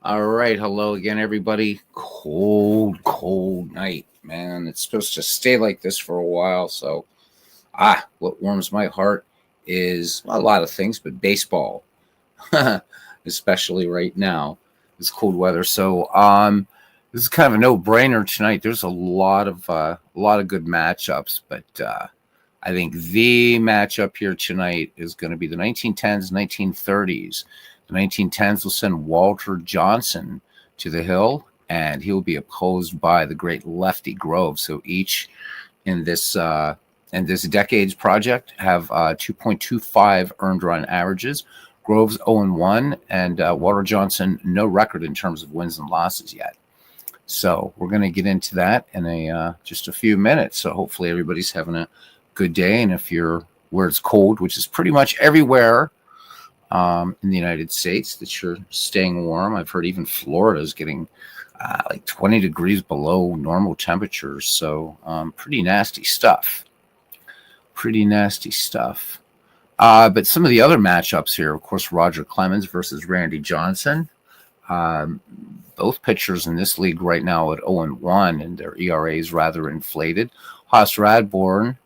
All right, hello again, everybody. Cold night, man. It's supposed to stay like this for a while. So, what warms my heart is a lot of things, but baseball, especially right now. It's cold weather, so this is kind of a no-brainer tonight. There's a lot of good matchups, but I think the matchup here tonight is going to be the 1910s, 1930s. The 1910s will send Walter Johnson to the hill, and he will be opposed by the great Lefty Grove. So each in this decade's project have 2.25 earned run averages. Grove's 0-1, and Walter Johnson no record in terms of wins and losses yet. So we're going to get into that in just a few minutes. So hopefully everybody's having a good day, and if you're where it's cold, which is pretty much everywhere in the United States, that you're staying warm. I've heard even Florida is getting like 20 degrees below normal temperatures, so pretty nasty stuff. But some of the other matchups here, of course, Roger Clemens versus Randy Johnson. Both pitchers in this league right now at 0-1, and their ERAs rather inflated. Haas Radborn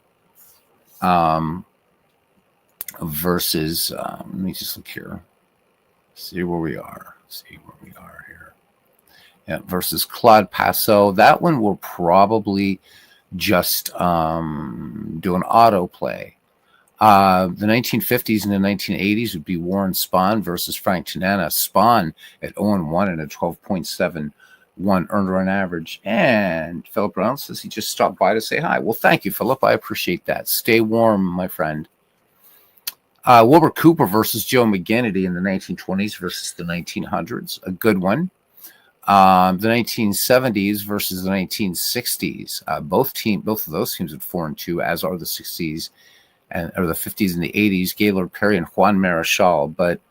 versus, let me just look here, see where we are here. Yeah, versus Claude Passot. That one will probably just do an autoplay. The 1950s and the 1980s would be Warren Spahn versus Frank Tanana. Spahn at 0-1 and a 12.71 earned run average. And Philip Brown says he just stopped by to say hi. Well, thank you, Philip. I appreciate that. Stay warm, my friend. Wilbur Cooper versus Joe McGinnity in the 1920s versus the 1900s. A good one. The 1970s versus the 1960s. Both of those teams at 4-2, as are the 60s or the 50s and the 80s. Gaylord Perry and Juan Marichal. But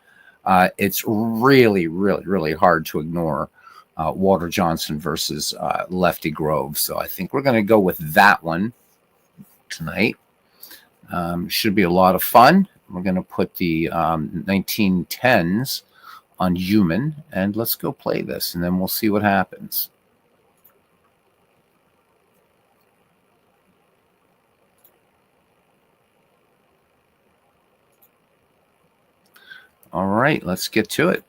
it's really, really, really hard to ignore Walter Johnson versus Lefty Grove. So I think we're going to go with that one tonight. Should be a lot of fun. We're going to put the 1910s on human, and let's go play this, and then we'll see what happens. All right, let's get to it.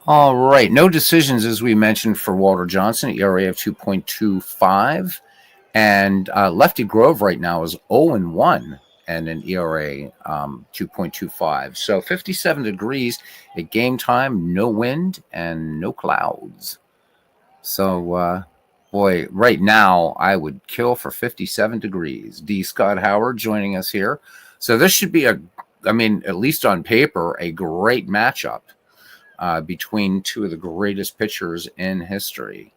All right, no decisions, as we mentioned, for Walter Johnson, ERA of 2.25. And Lefty Grove right now is 0-1 and an ERA 2.25. So 57 degrees at game time, no wind and no clouds. So, boy, right now I would kill for 57 degrees. D. Scott Howard joining us here. So this should be at least on paper, a great matchup between two of the greatest pitchers in history.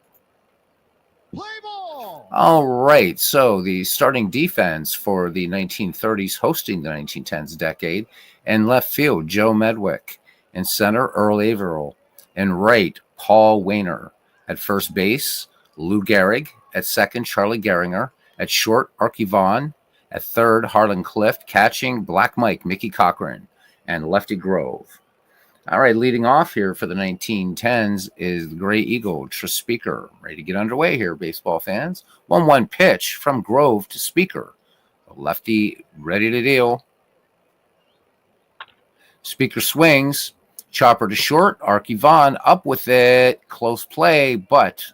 Play ball! All right, so the starting defense for the 1930s hosting the 1910s decade. In left field, Joe Medwick. In center, Earl Averill. In right, Paul Wainer. At first base, Lou Gehrig. At second, Charlie Gehringer. At short, Archie Vaughn. At third, Harlan Clift. Catching, Black Mike, Mickey Cochran. And Lefty Grove. All right, leading off here for the 1910s is the Gray Eagle, Tris Speaker. Ready to get underway here, baseball fans. 1-1 pitch from Grove to Speaker. Lefty ready to deal. Speaker swings. Chopper to short. Archie Vaughn up with it. Close play, but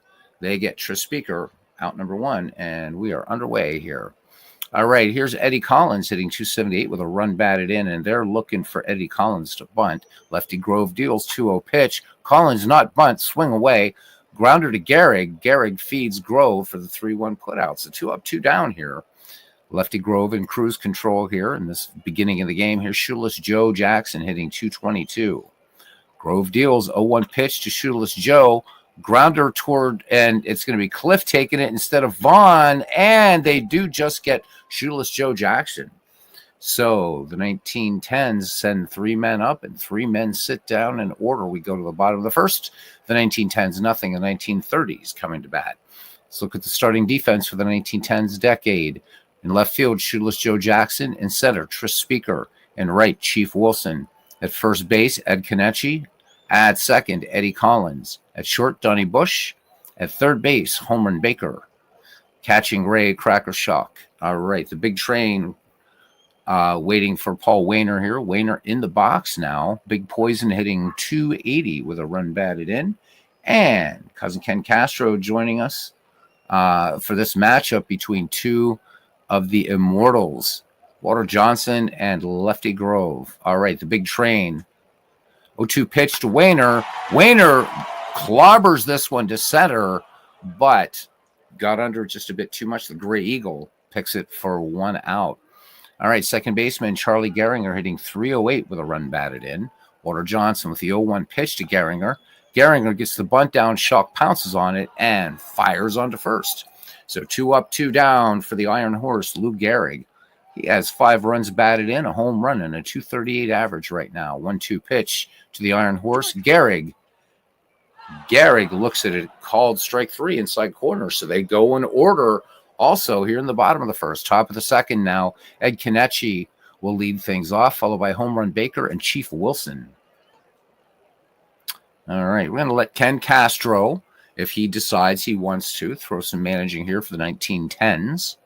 they get Tris Speaker out number one, and we are underway here. All right, here's Eddie Collins hitting 278 with a run batted in, and they're looking for Eddie Collins to bunt. Lefty Grove deals 2-0 pitch. Collins not bunt, swing away. Grounder to Gehrig. Gehrig feeds Grove for the 3-1 putout. So 2 up, 2 down here. Lefty Grove in cruise control here in this beginning of the game. Here's Shoeless Joe Jackson hitting 222. Grove deals 0-1 pitch to Shoeless Joe. Grounder toward, and it's going to be Cliff taking it instead of Vaughn, and they do just get Shoeless Joe Jackson. So the 1910s send 3 men up and 3 men sit down in order. We go to the bottom of the first. The 1910s, nothing. The 1930s coming to bat. Let's look at the starting defense for the 1910s decade. In left field, Shoeless Joe Jackson. In center, Tris Speaker. In right, Chief Wilson. At first base, Ed Kenichi. At second, Eddie Collins. At short, Donnie Bush. At third base, Homerun Baker. Catching, Ray Crackershock. All right, the big train waiting for Paul Wainer here. Wainer in the box now. Big Poison hitting 280 with a run batted in. And Cousin Ken Castro joining us for this matchup between two of the immortals, Walter Johnson and Lefty Grove. All right, the big train. 0-2 pitch to Wainer. Wainer clobbers this one to center, but got under just a bit too much. The Gray Eagle picks it for 1 out. All right, second baseman Charlie Gehringer hitting 308 with a run batted in. Walter Johnson with the 0-1 pitch to Gehringer. Gehringer gets the bunt down, Shock pounces on it, and fires onto first. So 2 up, 2 down for the Iron Horse, Lou Gehrig. He has 5 runs batted in, a home run, and a .238 average right now. 1-2 pitch to the Iron Horse. Gehrig looks at it, called strike 3 inside corner. So they go in order also here in the bottom of the first. Top of the second now, Ed Kenichi will lead things off, followed by Homerun Baker and Chief Wilson. All right, we're going to let Ken Castro, if he decides he wants to, throw some managing here for the 1910s.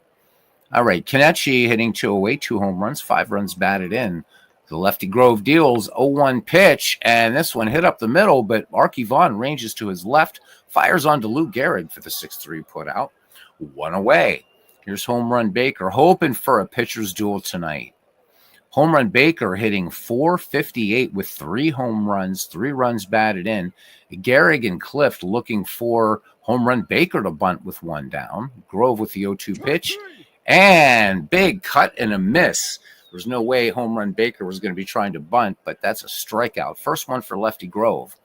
All right, Kenichi hitting 208, 2 home runs, 5 runs batted in. The Lefty Grove deals 0-1 pitch, and this one hit up the middle, but Arky Vaughn ranges to his left, fires on to Lou Gehrig for the 6-3 put out. 1 away. Here's Homerun Baker, hoping for a pitcher's duel tonight. Homerun Baker hitting .458 with 3 home runs, 3 runs batted in. Gehrig and Clift looking for Homerun Baker to bunt with 1 down. Grove with the 0-2 pitch. And big cut and a miss. There's no way Homerun Baker was going to be trying to bunt, but that's a strikeout. First one for Lefty Grove.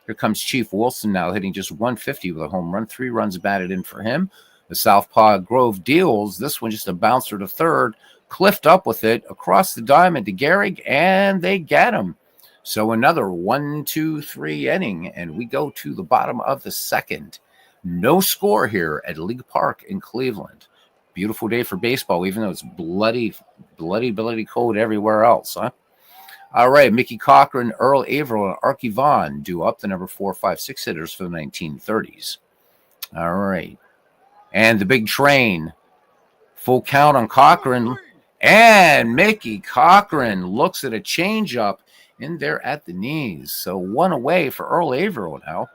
Here comes Chief Wilson now hitting just .150 with a home run. 3 runs batted in for him. The Southpaw Grove deals. This one just a bouncer to third. Clift up with it across the diamond to Gehrig, and they get him. So another 1-2-3 inning, and we go to the bottom of the second. No score here at League Park in Cleveland. Beautiful day for baseball, even though it's bloody cold everywhere else, huh? All right, Mickey Cochran, Earl Averill, and Arky Vaughn do up the number 4, 5, 6 hitters for the 1930s. All right. And the big train. Full count on Cochran. And Mickey Cochran looks at a changeup in there at the knees. So 1 away for Earl Averill now.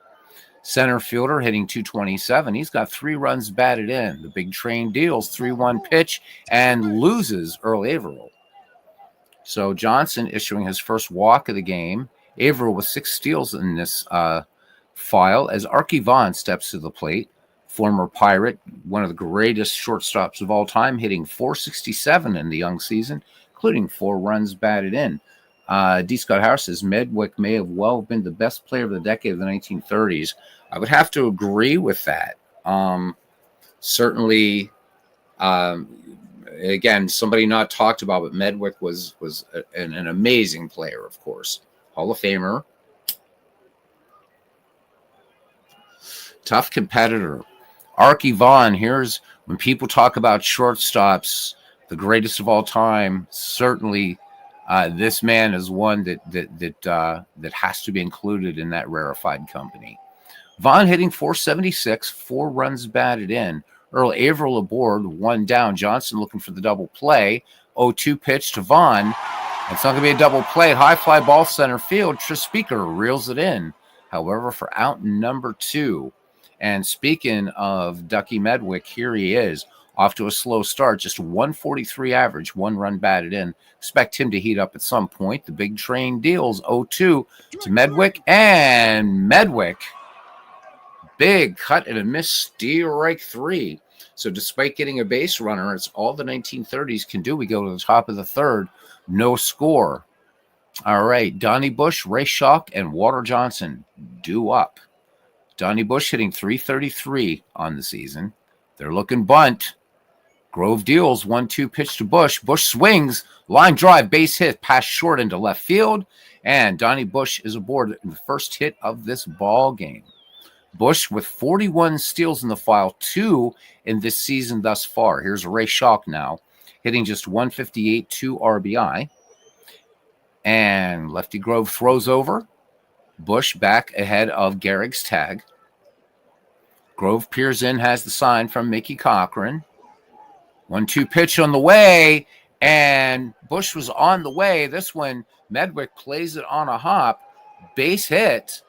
Center fielder hitting .227. He's got 3 runs batted in. The big train deals 3-1 pitch and loses Earl Averill. So Johnson issuing his first walk of the game. Averill with 6 steals in this file as Arky Vaughn steps to the plate. Former Pirate, one of the greatest shortstops of all time, hitting .467 in the young season, including 4 runs batted in. D. Scott Harris says Medwick may have well been the best player of the decade of the 1930s. I would have to agree with that. Certainly, again, somebody not talked about, but Medwick was an amazing player, of course. Hall of Famer. Tough competitor. Arky Vaughn, here's when people talk about shortstops, the greatest of all time. Certainly, this man is one that has to be included in that rarefied company. Vaughn hitting .476, 4 runs batted in. Earl Averill aboard, 1 down. Johnson looking for the double play. 0-2 pitch to Vaughn. It's not going to be a double play. High fly ball center field. Tris Speaker reels it in. However, for out number 2. And speaking of Ducky Medwick, here he is, off to a slow start, just 143 average, 1 run batted in. Expect him to heat up at some point. The big train deals 0-2 to Medwick, and Medwick, big cut and a miss, strike 3. So despite getting a base runner, it's all the 1930s can do. We go to the top of the third, no score. All right, Donnie Bush, Ray Schock, and Walter Johnson due up. Donnie Bush hitting .333 on the season. They're looking bunt. Grove deals 1-2 pitch to Bush. Bush swings, line drive, base hit, pass short into left field, and Donnie Bush is aboard in the first hit of this ball game. Bush with 41 steals in the file, 2 in this season thus far. Here's Ray Schalk now, hitting just .158, 2 RBI. And Lefty Grove throws over. Bush back ahead of Gehrig's tag. Grove peers in, has the sign from Mickey Cochran. 1-2 pitch on the way, and Bush was on the way. This one, Medwick plays it on a hop, base hit,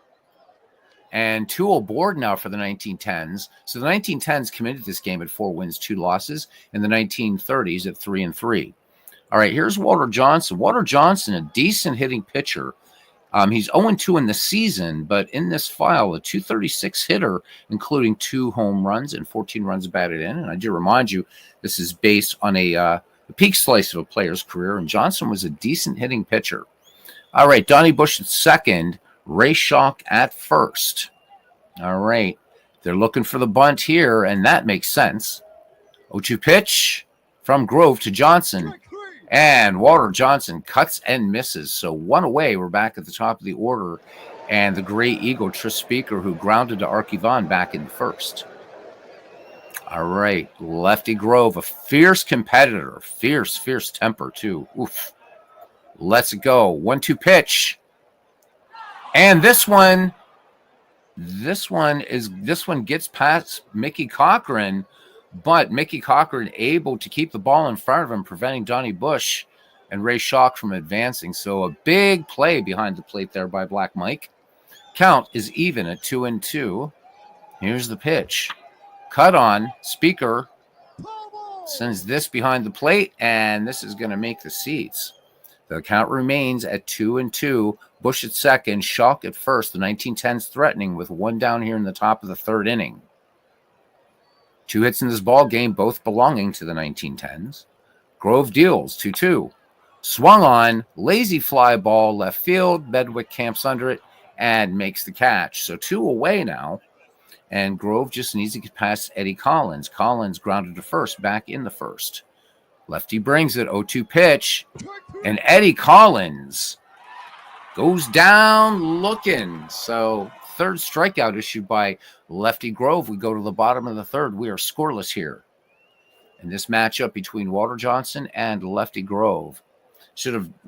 and 2 aboard now for the 1910s. So the 1910s committed this game at 4 wins, 2 losses, and the 1930s at 3-3. All right, here's Walter Johnson. Walter Johnson, a decent hitting pitcher. He's 0-2 in the season, but in this file, a .236 hitter, including 2 home runs and 14 runs batted in. And I do remind you, this is based on a peak slice of a player's career, and Johnson was a decent hitting pitcher. All right, Donnie Bush at second, Ray Schalk at first. All right, they're looking for the bunt here, and that makes sense. 0-2 pitch from Grove to Johnson. And Walter Johnson cuts and misses. So 1 away. We're back at the top of the order. And the Gray Eagle, Tris Speaker, who grounded to Arky Vaughn back in the first. All right. Lefty Grove, a fierce competitor. Fierce temper, too. Oof. Let's go. 1-2 pitch. And this one gets past Mickey Cochran. But Mickey Cochran able to keep the ball in front of him, preventing Donnie Bush and Ray Schalk from advancing. So a big play behind the plate there by Black Mike. Count is even at 2-2. Here's the pitch. Cut on. Speaker sends this behind the plate, and this is going to make the seats. The count remains at 2-2. Bush at second, Schalk at first. The 1910s threatening with 1 down here in the top of the 3rd inning. 2 hits in this ball game, both belonging to the 1910s. Grove deals 2-2. Swung on, lazy fly ball left field. Medwick camps under it and makes the catch. So 2 away now. And Grove just needs to get past Eddie Collins. Collins grounded to first, back in the first. Lefty brings it, 0-2 pitch. And Eddie Collins goes down looking. So 3rd strikeout issued by Lefty Grove. We go to the bottom of the 3rd. We are scoreless here in this matchup between Walter Johnson and Lefty Grove.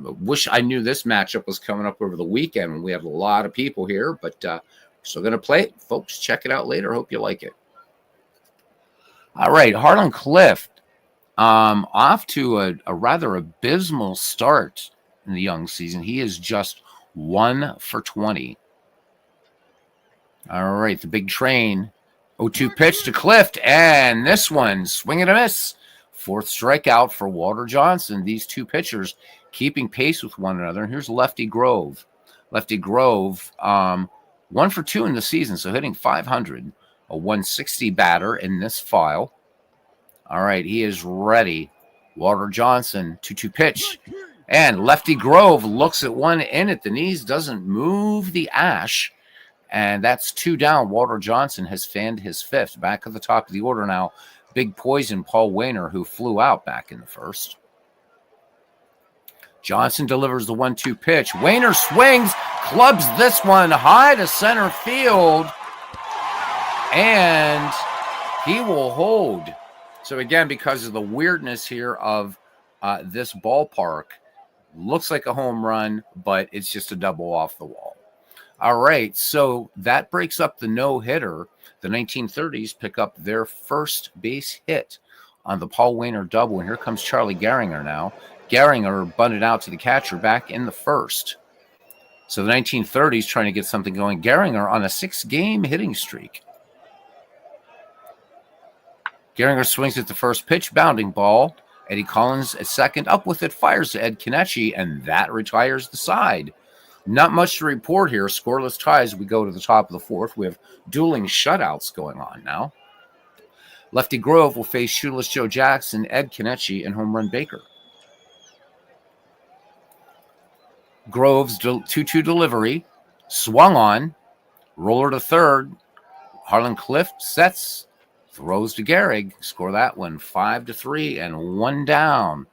Wish I knew this matchup was coming up over the weekend when we have a lot of people here, but still going to play it. Folks, check it out later. Hope you like it. All right, Harlan Cliff off to a rather abysmal start in the young season. He is just 1 for 20. All right, the big train. 0-2 pitch to Clift, and this one, swing and a miss. 4th strikeout for Walter Johnson. These 2 pitchers keeping pace with one another. And here's Lefty Grove. Lefty Grove, 1 for 2 in the season, so hitting .500. A 160 batter in this file. All right, he is ready. Walter Johnson, 2-2 pitch. And Lefty Grove looks at one in at the knees, doesn't move the ash. And that's 2 down. Walter Johnson has fanned his 5th. Back at the top of the order now, Big Poison Paul Wayner, who flew out back in the 1st. Johnson delivers the 1-2 pitch. Wayner swings, clubs this one high to center field, and he will hold. So again, because of the weirdness here of this ballpark, looks like a home run, but it's just a double off the wall. All right, so that breaks up the no-hitter. The 1930s pick up their first base hit on the Paul Wayner double, and here comes Charlie Gehringer now. Gehringer bunted out to the catcher back in the 1st. So the 1930s trying to get something going. Gehringer on a 6-game hitting streak. Gehringer swings at the first pitch, bounding ball. Eddie Collins at second, up with it, fires to Ed Kenichi, and that retires the side. Not much to report here. Scoreless ties. We go to the top of the 4th. We have dueling shutouts going on now. Lefty Grove will face shootless Joe Jackson, Ed Kenichi, and home run Baker. Grove's 2-2 delivery. Swung on. Roller to 3rd. Harlan Clift sets, throws to Gehrig. Score that one 5-3 and 1 down.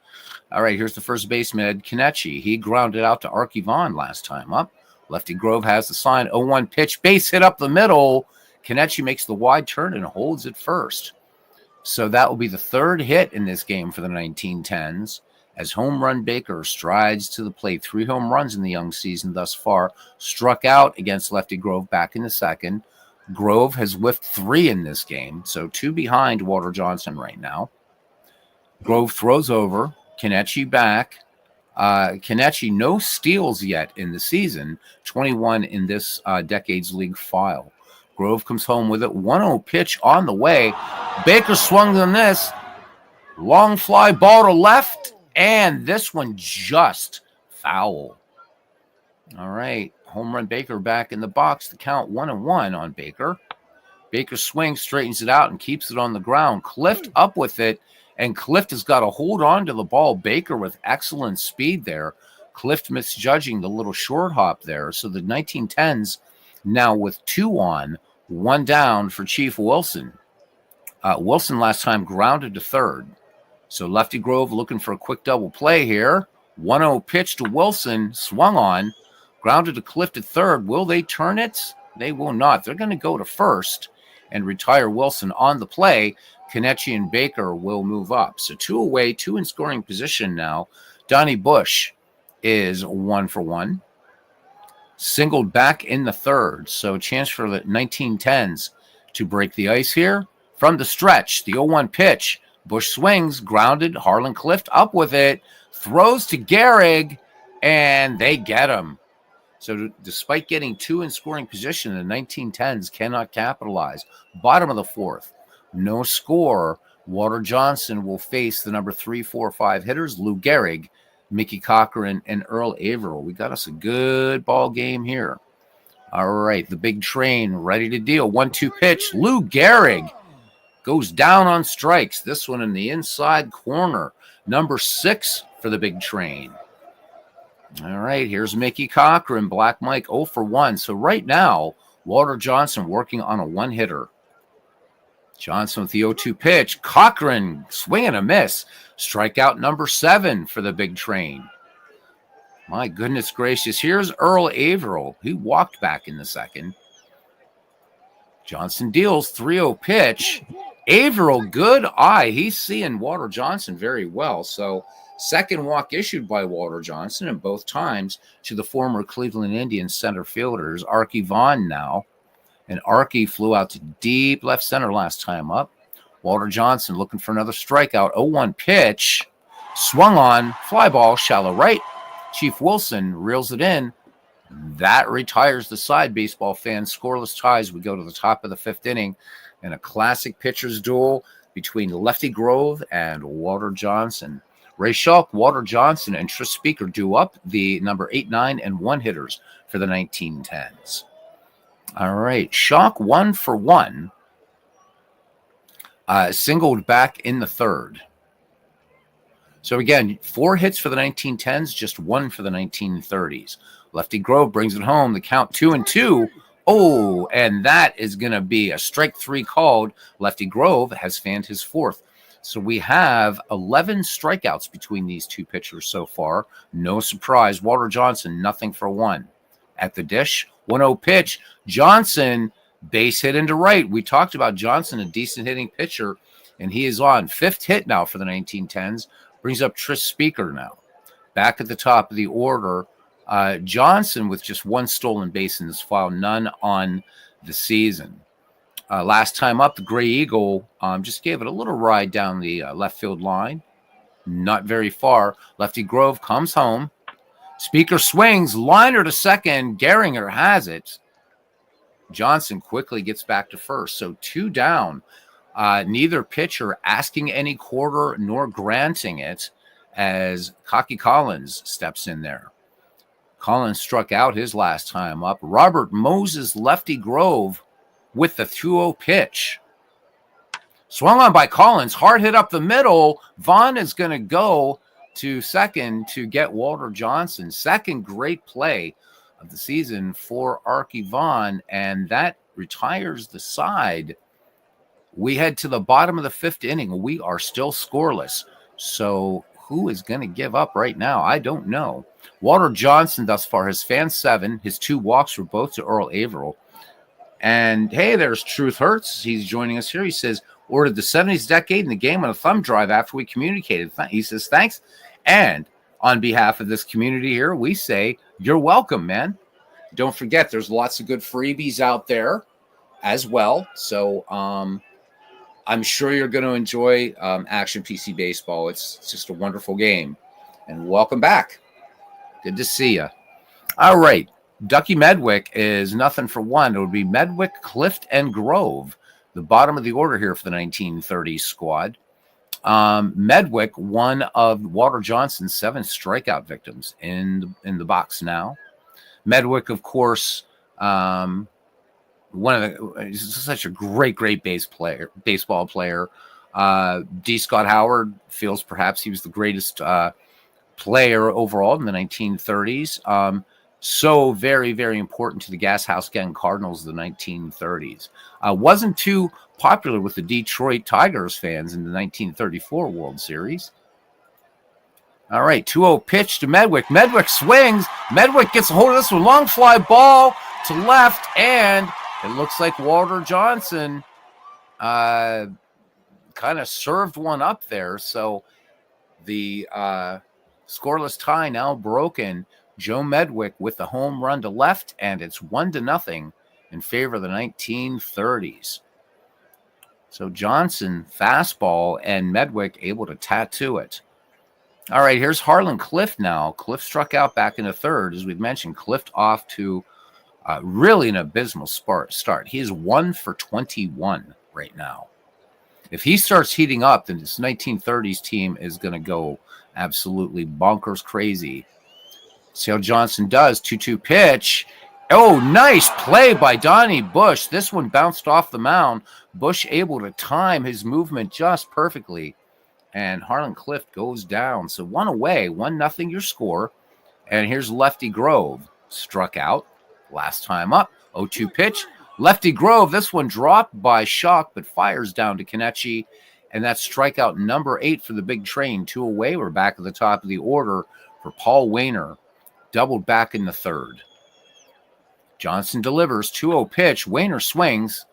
All right, here's the first baseman, Ed Kenichi. He grounded out to Arky Vaughn last time up. Lefty Grove has the sign. 0-1 pitch, base hit up the middle. Kenichi makes the wide turn and holds it first. So that will be the third hit in this game for the 1910s. As home run Baker strides to the plate. 3 home runs in the young season thus far. Struck out against Lefty Grove back in the second. Grove has whiffed 3 in this game, so 2 behind Walter Johnson right now. Grove throws over. Kenichi back. Kenichi, no steals yet in the season. 21 in this decade's league file. Grove comes home with it. 1-0 pitch on the way. Baker swung on this. Long fly ball to left. And this one just foul. All right. Home run Baker back in the box. The count 1-1 on Baker. Baker swings, straightens it out, and keeps it on the ground. Clift up with it. And Clift has got to hold on to the ball. Baker with excellent speed there. Clift misjudging the little short hop there. So the 1910s now with 2 on, 1 down for Chief Wilson. Wilson last time grounded to third. So Lefty Grove looking for a quick double play here. 1-0 pitch to Wilson, swung on, grounded to Clift at third. Will they turn it? They will not. They're going to go to first and retire Wilson on the play. Kenichi and Baker will move up. So 2 away, 2 in scoring position now. Donnie Bush is 1 for 1. Singled back in the third. So a chance for the 1910s to break the ice here. From the stretch, the 0-1 pitch. Bush swings, grounded. Harlan Clift up with it. Throws to Gehrig, and they get him. So despite getting 2 in scoring position, the 1910s cannot capitalize. Bottom of the 4th. No score. Walter Johnson will face the number 3, 4, 5 hitters, Lou Gehrig, Mickey Cochran, and Earl Averill. We got us a good ball game here. All right, the big train ready to deal. 1-2 pitch. Lou Gehrig goes down on strikes. This one in the inside corner. Number 6 for the big train. All right, here's Mickey Cochran. Black Mike 0 for 1. So right now, Walter Johnson working on a 1-hitter. Johnson with the 0-2 pitch. Cochran swing and a miss. Strikeout number 7 for the big train. My goodness gracious. Here's Earl Averill. He walked back in the second. Johnson deals 3-0 pitch. Averill, good eye. He's seeing Walter Johnson very well. So second walk issued by Walter Johnson, and both times to the former Cleveland Indians center fielders, Arky Vaughn now. And Arky flew out to deep left center last time up. Walter Johnson looking for another strikeout. 0-1 pitch. Swung on. Fly ball, shallow right. Chief Wilson reels it in. That retires the side, baseball fans. Scoreless ties. We go to the top of the 5th inning. And a classic pitcher's duel between Lefty Grove and Walter Johnson. Ray Schalk, Walter Johnson, and Tris Speaker do up the number 8, 9, and 1 hitters for the 1910s. All right, Schalk 1 for 1. Singled back in the third. So again, 4 hits for the 1910s, just 1 for the 1930s. Lefty Grove brings it home. The count 2-2. Oh, and that is going to be a strike 3 called. Lefty Grove has fanned his 4th. So we have 11 strikeouts between these 2 pitchers so far. No surprise. Walter Johnson, nothing for 1. At the dish, 1-0 pitch. Johnson, base hit into right. We talked about Johnson, a decent hitting pitcher, and he is on 5th hit now for the 1910s. Brings up Tris Speaker now. Back at the top of the order, Johnson with just 1 stolen base in this file, none on the season. Last time up, the Gray Eagle just gave it a little ride down the left field line. Not very far. Lefty Grove comes home. Speaker swings, liner to second. Gehringer has it. Johnson quickly gets back to first. So 2 down. Neither pitcher asking any quarter nor granting it as Cocky Collins steps in there. Collins struck out his last time up. Robert Moses, Lefty Grove with the 2-0 pitch. Swung on by Collins. Hard hit up the middle. Vaughn is going to go to second to get Walter Johnson. Second great play of the season for Arky Vaughn, and that retires the side. We head to the bottom of the 5th inning. We are still scoreless. So who is going to give up right now? I don't know. Walter Johnson thus far has fanned 7. His 2 walks were both to Earl Averill. And hey, there's Truth Hurts. He's joining us here. He says, ordered the 70s decade in the game on a thumb drive after we communicated. He says, thanks. And on behalf of this community here, we say, you're welcome, man. Don't forget, there's lots of good freebies out there as well. So I'm sure you're going to enjoy Action PC Baseball. It's just a wonderful game. And welcome back. Good to see you. All right. Ducky Medwick is nothing for 1. It would be Medwick, Clift, and Grove, the bottom of the order here for the 1930s squad. Medwick, one of Walter Johnson's 7 strikeout victims in the box now. Medwick, of course, he's such a great baseball player. D. Scott Howard feels perhaps he was the greatest player overall in the 1930s. So very, very important to the Gas House Gang Cardinals of the 1930s. Wasn't too popular with the Detroit Tigers fans in the 1934 World Series. All right, 2-0 pitch to Medwick. Medwick swings. Medwick gets a hold of this one. Long fly ball to left, and it looks like Walter Johnson kind of served one up there. So the scoreless tie now broken. Joe Medwick with the home run to left, and it's 1-0 in favor of the 1930s. So Johnson fastball and Medwick able to tattoo it. All right, here's Harlan Clift now. Clift struck out back in the 3rd. As we've mentioned, Clift off to really an abysmal start. He is 1 for 21 right now. If he starts heating up, then this 1930s team is going to go absolutely bonkers crazy. See how Johnson does. 2-2 pitch. Oh, nice play by Donnie Bush. This one bounced off the mound. Bush able to time his movement just perfectly. And Harlan Clift goes down. So 1 away, 1-0 your score. And here's Lefty Grove. Struck out last time up. 0-2 pitch. Lefty Grove, this one dropped by Shock, but fires down to Kenichi. And that's strikeout number 8 for the big train. 2 away. We're back at the top of the order for Paul Wainer. Doubled back in the 3rd. Johnson delivers. 2-0 pitch. Wainer swings.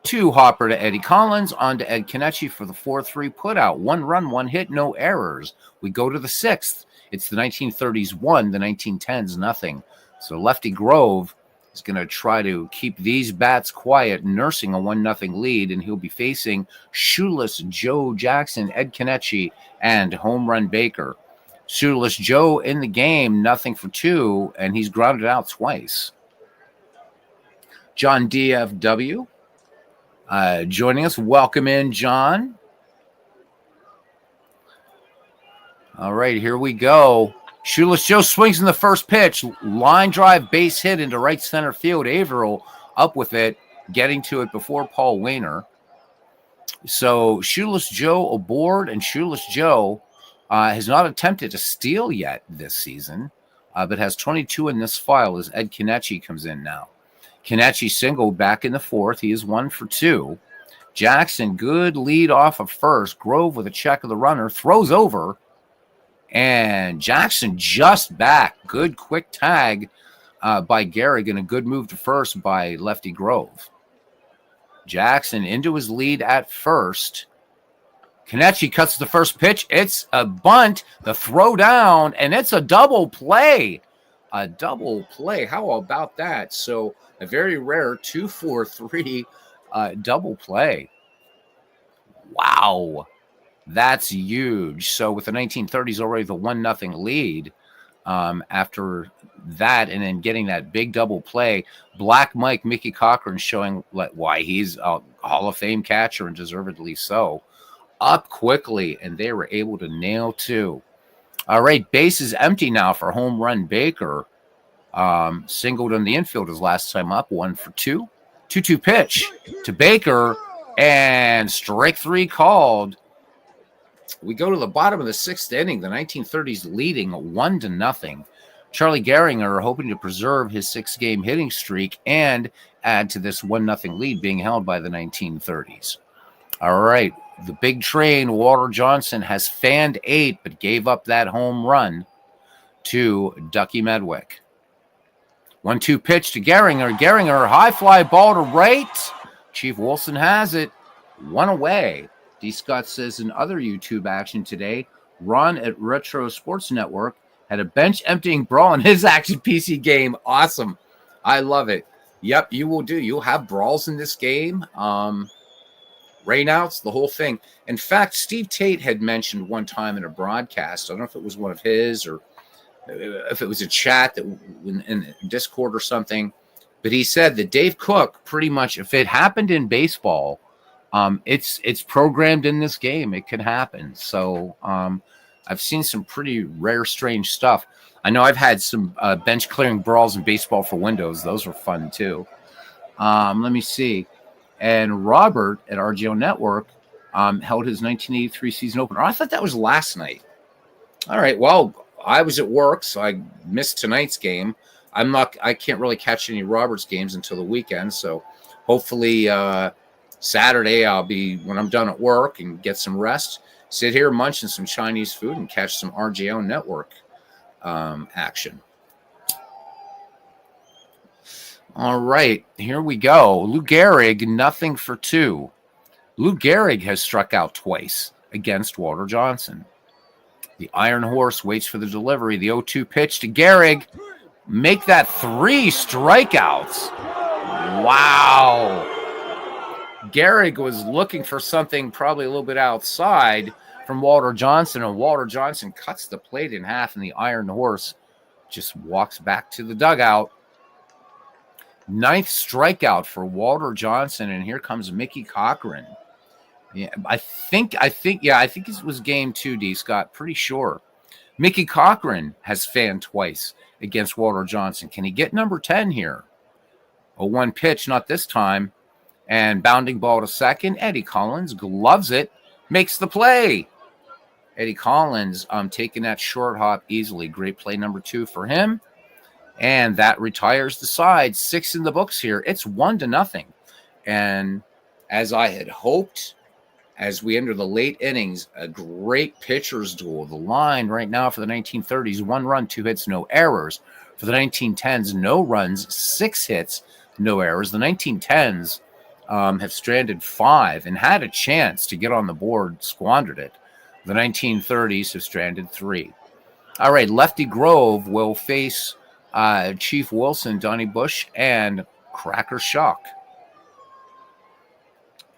2 hopper to Eddie Collins. On to Ed Kenichi for the 4-3 putout. 1 run, 1 hit, no errors. We go to the 6th. It's the 1930s 1, the 1910s nothing. So Lefty Grove is going to try to keep these bats quiet, nursing a 1-0 lead, and he'll be facing Shoeless Joe Jackson, Ed Kenichi, and Home Run Baker. Shoeless Joe in the game, 0 for 2, and he's grounded out twice. John DFW joining us. Welcome in, John. All right, here we go. Shoeless Joe swings in the first pitch. Line drive, base hit into right center field. Averill up with it, getting to it before Paul Wainer. So Shoeless Joe aboard, and Shoeless Joe has not attempted to steal yet this season, but has 22 in this file as Ed Kenichi comes in now. Kenichi singled back in the 4th. He is 1 for 2. Jackson, good lead off of first. Grove with a check of the runner, throws over. And Jackson just back. Good quick tag by Gehrig and a good move to first by Lefty Grove. Jackson into his lead at first. Kenichi cuts the first pitch. It's a bunt, the throw down, and it's a double play. A double play. How about that? So a very rare 2-4-3 double play. Wow. That's huge. So with the 1930s already the 1-0 lead after that, and then getting that big double play, Black Mike, Mickey Cochran showing why he's a Hall of Fame catcher, and deservedly so. Up quickly, and they were able to nail 2. All right, base is empty now for Home Run Baker. Singled on the infield his last time up, 1 for 2. 2-2 pitch to Baker, and strike 3 called. We go to the bottom of the 6th inning, the 1930s leading 1-0. Charlie Gehringer hoping to preserve his 6-game hitting streak and add to this 1-0 lead being held by the 1930s. All right, the big train, Walter Johnson, has fanned 8 but gave up that home run to Ducky Medwick. 1-2 pitch to Gehringer. Gehringer, high fly ball to right. Chief Wilson has it. 1 away. D. Scott says in other YouTube action today, Ron at Retro Sports Network had a bench emptying brawl in his action PC game. Awesome. I love it. Yep, you will do. You'll have brawls in this game. Rainouts, the whole thing. In fact, Steve Tate had mentioned one time in a broadcast, I don't know if it was one of his or if it was a chat that in Discord or something, but he said that Dave Cook pretty much, if it happened in baseball, it's programmed in this game. It can happen. So I've seen some pretty rare, strange stuff. I know I've had some bench clearing brawls in baseball for Windows. Those were fun too. Let me see. And Robert at RGO Network held his 1983 season opener. I thought that was last night. All right. Well, I was at work, so I missed tonight's game. I can't really catch any Roberts games until the weekend. So hopefully Saturday I'll be, when I'm done at work and get some rest, sit here munching some Chinese food and catch some RGO Network action. All right, here we go. Lou Gehrig, 0-for-2. Lou Gehrig has struck out twice against Walter Johnson. The Iron Horse waits for the delivery. The 0-2 pitch to Gehrig. Make that 3 strikeouts. Wow. Gehrig was looking for something probably a little bit outside from Walter Johnson, and Walter Johnson cuts the plate in half, and the Iron Horse just walks back to the dugout. 9th strikeout for Walter Johnson, and here comes Mickey Cochran. Yeah, I think it was game 2, D. Scott, pretty sure. Mickey Cochran has fanned twice against Walter Johnson. Can he get number 10 here? 0-1 pitch, not this time. And bounding ball to second. Eddie Collins gloves it, makes the play. Eddie Collins taking that short hop easily. Great play number 2 for him. And that retires the side. 6 in the books here. It's 1-0. And as I had hoped, as we enter the late innings, a great pitcher's duel. The line right now for the 1930s, 1 run, 2 hits, no errors. For the 1910s, no runs, 6 hits, no errors. The 1910s have stranded 5 and had a chance to get on the board, squandered it. The 1930s have stranded 3. All right, Lefty Grove will face Chief Wilson, Donnie Bush, and Cracker Shock.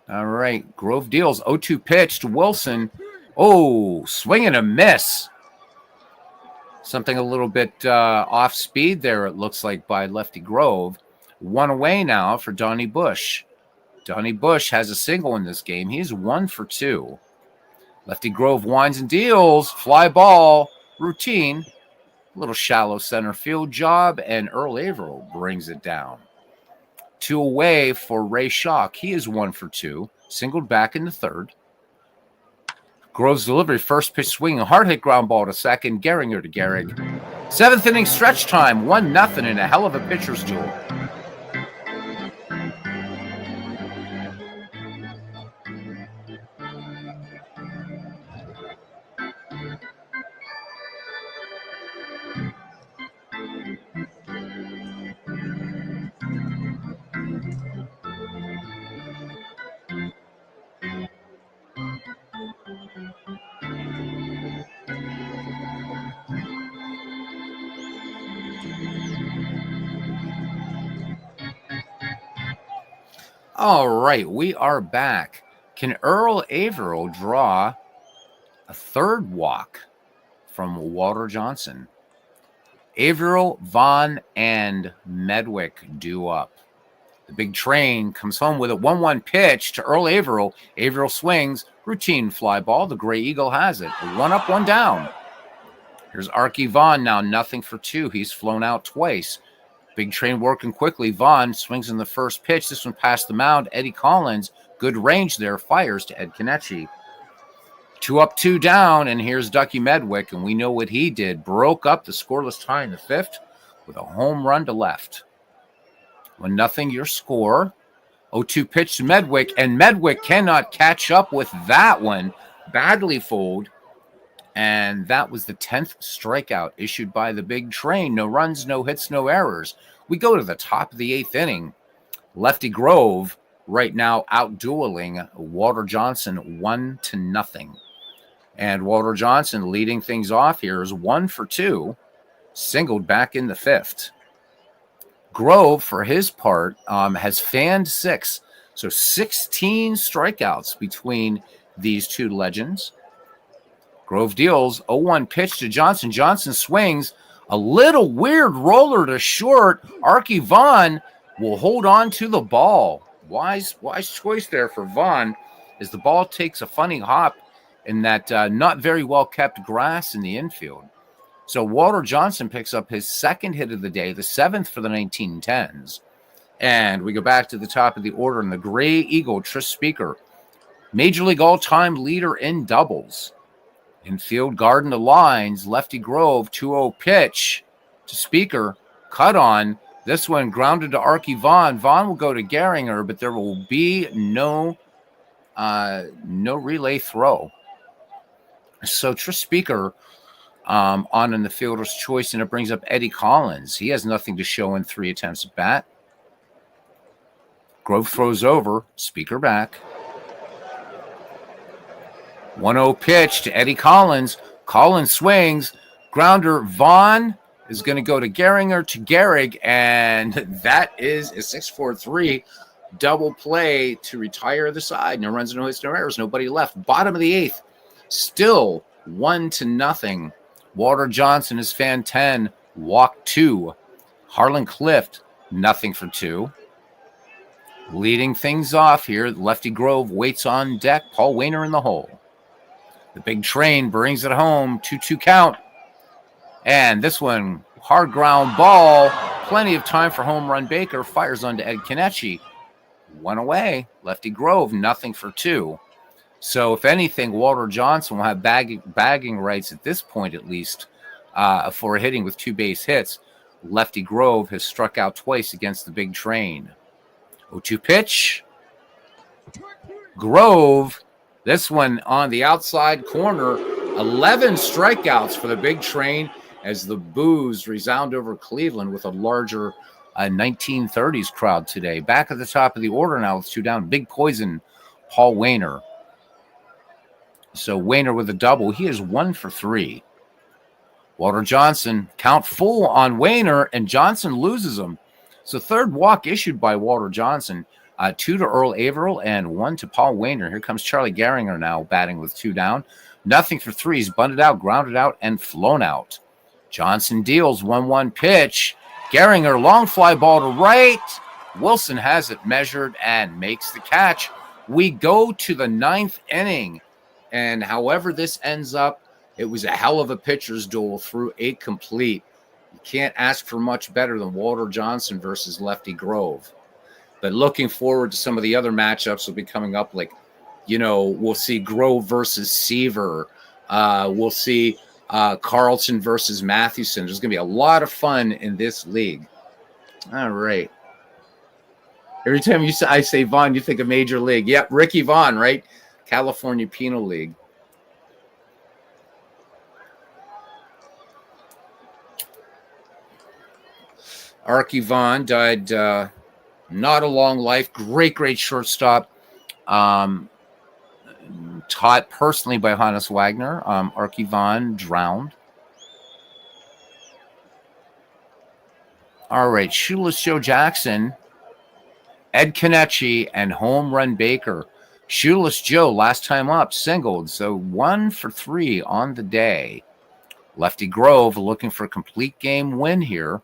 All right, Grove deals. 0-2 pitch to Wilson. Oh, swing and a miss. Something a little bit off speed there, it looks like, by Lefty Grove. 1 away now for Donnie Bush. Donnie Bush has a single in this game. He's 1-for-2. Lefty Grove winds and deals. Fly ball. Routine. Little shallow center field job, and Earl Averill brings it down. 2 away for Ray Shock. He is 1-for-2. Singled back in the 3rd. Grove's delivery, first pitch swinging, hard hit ground ball to second. Gehringer to Gehrig. 7th inning stretch time, 1-0 in a hell of a pitcher's duel. All right, we are back. Can Earl Averill draw a 3rd walk from Walter Johnson? Averill, Vaughn, and Medwick due up. The big train comes home with a 1-1 pitch to Earl Averill. Averill swings, routine fly ball. The Gray Eagle has it. 1 up, 1 down. Here's Archie Vaughn now 0-for-2. He's flown out twice. Big train working quickly. Vaughn swings in the first pitch. This one past the mound. Eddie Collins, good range there, fires to Ed Kenichi. 2 up, 2 down, and here's Ducky Medwick, and we know what he did. Broke up the scoreless tie in the 5th with a home run to left. 1-0 your score. 0-2 pitch to Medwick, and Medwick cannot catch up with that one. Badly fooled, and that was the 10th strikeout issued by the Big Train. No runs, no hits, no errors. We go to the top of the 8th inning. Lefty Grove right now out-dueling Walter Johnson 1-0. And Walter Johnson leading things off here is 1 for 2, singled back in the 5th. Grove, for his part, has fanned 6. So 16 strikeouts between these two legends. Grove deals 0-1 pitch to Johnson. Johnson swings. A little weird roller to short. Arky Vaughn will hold on to the ball. Wise choice there for Vaughn as the ball takes a funny hop in that not very well-kept grass in the infield. So Walter Johnson picks up his 2nd hit of the day, the 7th for the 1910s. And we go back to the top of the order, and the Gray Eagle, Tris Speaker, Major League all-time leader in doubles. Infield Garden to lines, Lefty Grove, 2-0 pitch to Speaker, cut on. This one grounded to Arky Vaughn. Vaughn will go to Gehringer, but there will be no relay throw. So Tris Speaker on in the fielder's choice, and it brings up Eddie Collins. He has nothing to show in 3 attempts at bat. Grove throws over, Speaker back. 1-0 pitch to Eddie Collins. Collins swings, grounder. Vaughn is going to go to Gehringer to Gehrig, and that is a 6-4-3 double play to retire the side. No runs, no hits, no errors, nobody left. Bottom of the 8th, still 1-0. Walter Johnson is fan 10, walk 2. Harlan Clift, 0 for 2. Leading things off here, Lefty Grove waits on deck. Paul Wainer in the hole. The Big Train brings it home, 2-2 count. And this one, hard ground ball. Plenty of time for home run. Baker fires onto Ed Kenichi. 1 away. Lefty Grove, 0 for 2. So if anything, Walter Johnson will have bagging rights at this point, at least, for hitting with 2 base hits. Lefty Grove has struck out twice against the Big Train. 0-2 pitch. Grove, this one on the outside corner. 11 strikeouts for the Big Train as the boos resound over Cleveland with a larger 1930s crowd today. Back at the top of the order now with 2 down. Big Poison, Paul Wainer. So Wainer with a double. He is 1 for 3. Walter Johnson, count full on Wainer, and Johnson loses him. So 3rd walk issued by Walter Johnson. 2 to Earl Averill and 1 to Paul Wainer. Here comes Charlie Gehringer now batting with 2 down. 0 for 3. He's bunted out, grounded out, and flown out. Johnson deals 1-1 pitch. Gehringer, long fly ball to right. Wilson has it measured and makes the catch. We go to the 9th inning. And however this ends up, it was a hell of a pitcher's duel through 8 complete. You can't ask for much better than Walter Johnson versus Lefty Grove. But looking forward to some of the other matchups will be coming up, like, we'll see Grove versus Seaver. We'll see Carlton versus Mathewson. There's going to be a lot of fun in this league. All right. Every time I say Vaughn, you think of Major League. Yep, Ricky Vaughn, right? California Penal League. Arky Vaughn died not a long life. Great shortstop. Taught personally by Hannes Wagner. Arky Vaughn drowned. All right, Shoeless Joe Jackson, Ed Kenichi, and Home Run Baker. Shoeless Joe, last time up, singled, so 1 for 3 on the day. Lefty Grove looking for a complete game win here.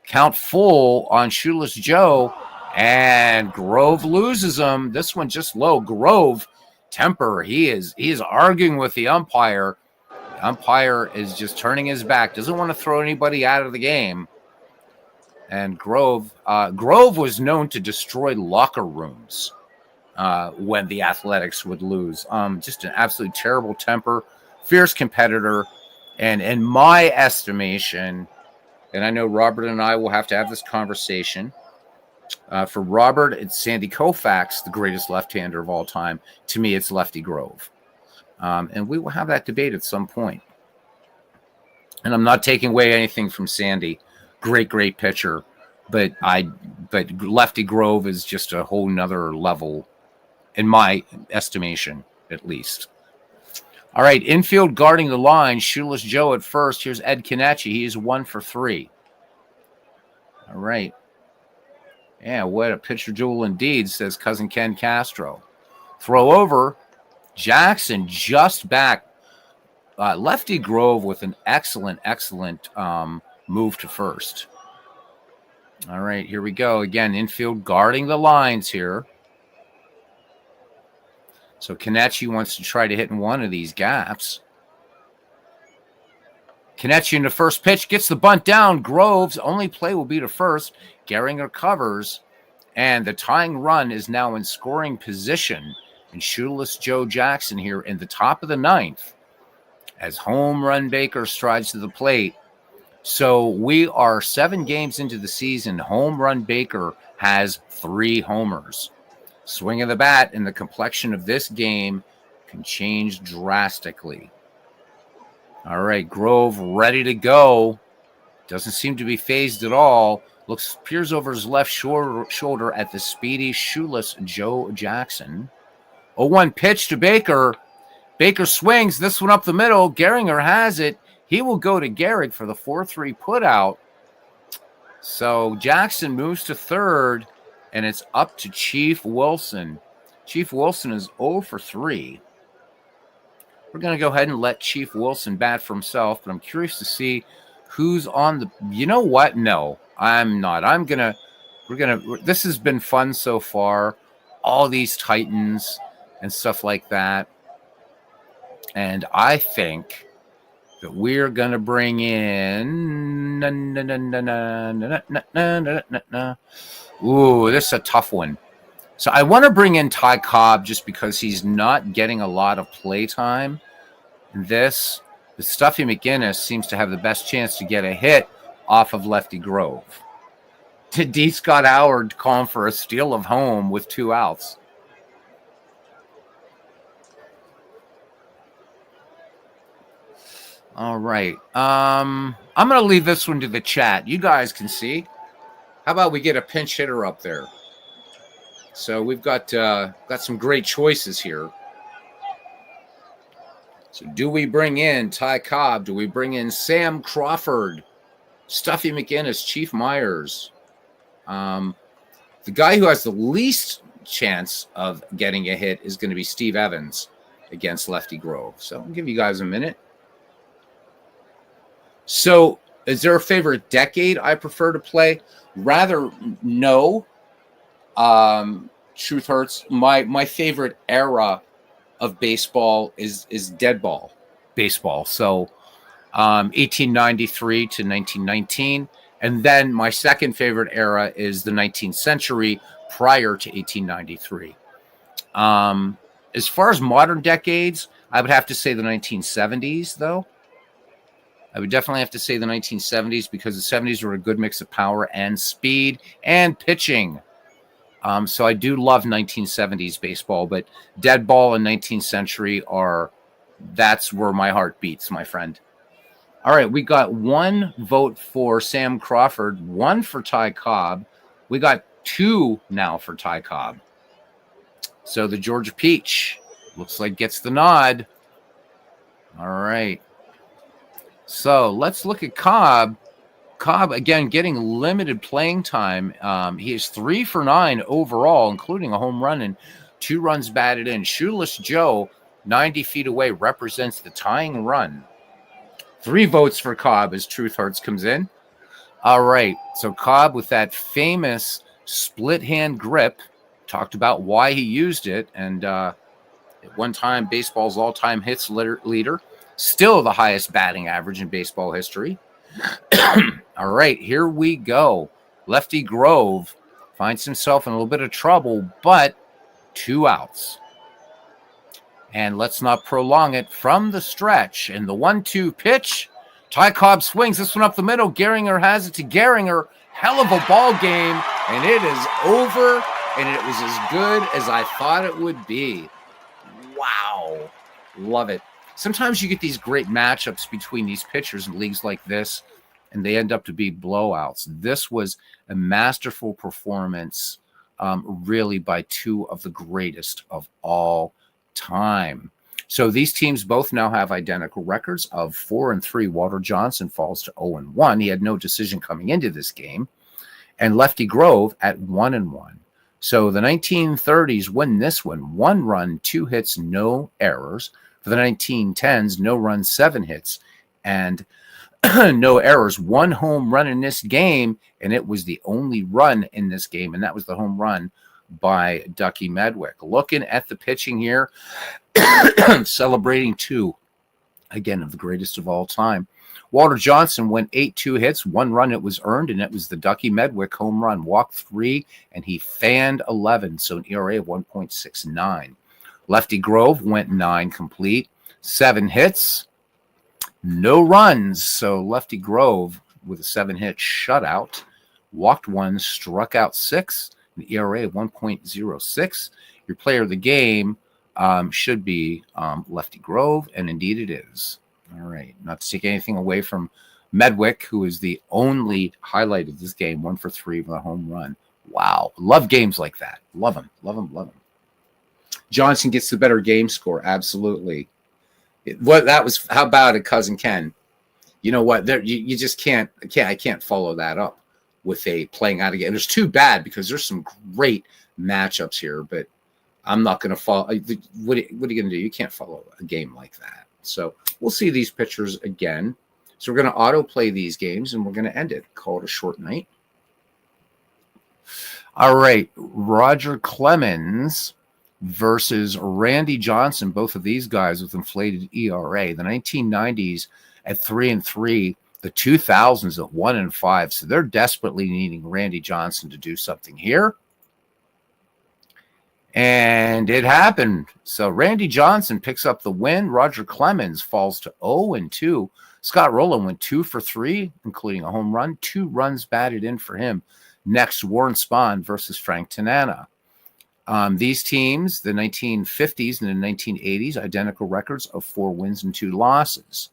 Count full on Shoeless Joe, and Grove loses him. This one just low. Grove, temper. He is arguing with the umpire. The umpire is just turning his back. Doesn't want to throw anybody out of the game. And Grove was known to destroy locker rooms. when the Athletics would lose. Just an absolute terrible temper, fierce competitor, and in my estimation, and I know Robert and I will have to have this conversation. For Robert, it's Sandy Koufax, the greatest left-hander of all time. To me, it's Lefty Grove. And we will have that debate at some point. And I'm not taking away anything from Sandy. Great pitcher. But Lefty Grove is just a whole nother level, in my estimation, at least. All right, infield guarding the line, Shoeless Joe at first. Here's Ed Kenichi. He is 1 for 3. All right. Yeah, what a pitcher duel indeed, says Cousin Ken Castro. Throw over. Jackson just back. Lefty Grove with an excellent move to first. All right, here we go. Again, infield guarding the lines here. So Kenichi wants to try to hit in one of these gaps. Kenichi in the first pitch gets the bunt down. Grove's only play will be to first. Gehringer covers, and the tying run is now in scoring position. And Shoeless Joe Jackson here in the top of the 9th as Home Run Baker strides to the plate. So we are 7 games into the season. Home Run Baker has 3 homers. Swing of the bat and the complexion of this game can change drastically. All right, Grove ready to go. Doesn't seem to be phased at all. Peers over his left shoulder at the speedy Shoeless Joe Jackson. 0-1 pitch to Baker. Baker swings this one up the middle. Gehringer has it. He will go to Gehrig for the 4-3 putout. So Jackson moves to third, and it's up to Chief Wilson. Chief Wilson is 0 for 3. We're going to go ahead and let Chief Wilson bat for himself, but I'm curious to see who's on the... You know what? No, I'm not. This has been fun so far. All these Titans and stuff like that. And I think that we're going to bring in... Ooh, this is a tough one. So I want to bring in Ty Cobb just because he's not getting a lot of play time. And the Stuffy McGinnis seems to have the best chance to get a hit off of Lefty Grove. D. Scott Howard calling for a steal of home with 2 outs. All right. I'm going to leave this one to the chat. You guys can see. How about we get a pinch hitter up there? So we've got some great choices here. So do we bring in Ty Cobb? Do we bring in Sam Crawford, Stuffy McGinnis, Chief Myers? The guy who has the least chance of getting a hit is going to be Steve Evans against Lefty Grove. So I'll give you guys a minute. So is there a favorite decade I prefer to play? Rather, no. Truth hurts. My favorite era of baseball is dead ball baseball. So 1893 to 1919. And then my second favorite era is the 19th century prior to 1893. As far as modern decades, I would have to say the 1970s, though. I would definitely have to say the 1970s because the 70s were a good mix of power and speed and pitching. So I do love 1970s baseball, but dead ball and 19th century that's where my heart beats, my friend. All right, we got 1 vote for Sam Crawford, 1 for Ty Cobb. We got 2 now for Ty Cobb. So the Georgia Peach looks like gets the nod. All right. So let's look at Cobb. Cobb, again, getting limited playing time. He is 3 for 9 overall, including a home run and 2 runs batted in. Shoeless Joe, 90 feet away, represents the tying run. 3 votes for Cobb as Truth Hurts comes in. All right, so Cobb with that famous split hand grip, talked about why he used it, and at one time, baseball's all-time hits leader, still the highest batting average in baseball history. All right, here we go. Lefty Grove finds himself in a little bit of trouble, but 2 outs. And let's not prolong it. From the stretch, and the 1-2 pitch. Ty Cobb swings this one up the middle. Gehringer has it to Gehringer. Hell of a ball game, and it is over, and it was as good as I thought it would be. Wow. Love it. Sometimes you get these great matchups between these pitchers in leagues like this, and they end up to be blowouts. This was a masterful performance, really, by 2 of the greatest of all time. So these teams both now have identical records of 4-3. Walter Johnson falls to 0-1. He had no decision coming into this game. And Lefty Grove at 1-1. So the 1930s win this one. 1 run, 2 hits, no errors. For the 1910s, no runs, 7 hits, and no errors. 1 home run in this game, and it was the only run in this game, and that was the home run by Ducky Medwick. Looking at the pitching here, celebrating 2, again, of the greatest of all time. Walter Johnson went 8 hits, 1 run, it was earned, and it was the Ducky Medwick home run. Walked 3, and he fanned 11, so an ERA of 1.69. Lefty Grove went 9 complete, 7 hits, no runs. So Lefty Grove with a 7-hit shutout, walked 1, struck out 6, an ERA of 1.06. Your player of the game should be Lefty Grove, and indeed it is. All right, not to take anything away from Medwick, who is the only highlight of this game, 1 for 3 with a home run. Wow, love games like that. Love them, love them, love them. Johnson gets the better game score, absolutely. That was, how about it, Cousin Ken? You know what? There, you just can't. I can't follow that up with a playing out again. It's too bad because there's some great matchups here, but I'm not going to follow. What are you going to do? You can't follow a game like that. So we'll see these pitchers again. So we're going to autoplay these games, and we're going to end it. Call it a short night. All right, Roger Clemens versus Randy Johnson, both of these guys with inflated ERA. The 1990s at 3-3, the 2000s at 1-5. So they're desperately needing Randy Johnson to do something here. And it happened. So Randy Johnson picks up the win. Roger Clemens falls to 0-2. Scott Rowland went 2 for 3, including a home run. 2 runs batted in for him. Next, Warren Spahn versus Frank Tanana. These teams, the 1950s and the 1980s, identical records of 4 wins and 2 losses.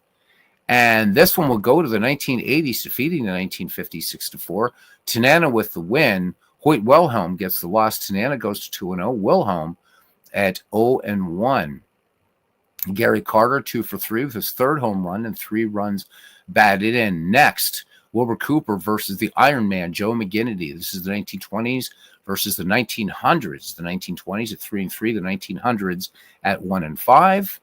And this one will go to the 1980s, defeating the 1950s 6-4. Tanana with the win. Hoyt Wilhelm gets the loss. Tanana goes to 2-0. Wilhelm at 0-1. Gary Carter 2 for 3 with his 3rd home run and 3 runs batted in. Next, Wilbur Cooper versus the Iron Man, Joe McGinnity. This is the 1920s versus the 1900s. The 1920s at 3-3, the 1900s at 1-5.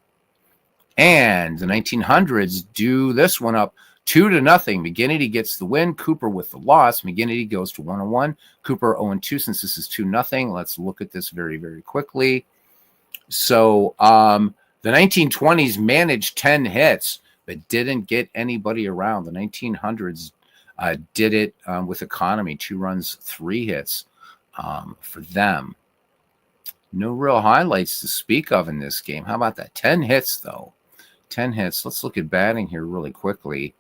And the 1900s do this one up 2-0. McGinnity gets the win. Cooper with the loss. McGinnity goes to 1-1. Cooper 0-2 since this is 2-0. Let's look at this very, very quickly. So the 1920s managed 10 hits, but didn't get anybody around. The 1900s did it with economy. 2 runs, 3 hits for them. No real highlights to speak of in this game. How about that? 10 hits, though. 10 hits. Let's look at batting here really quickly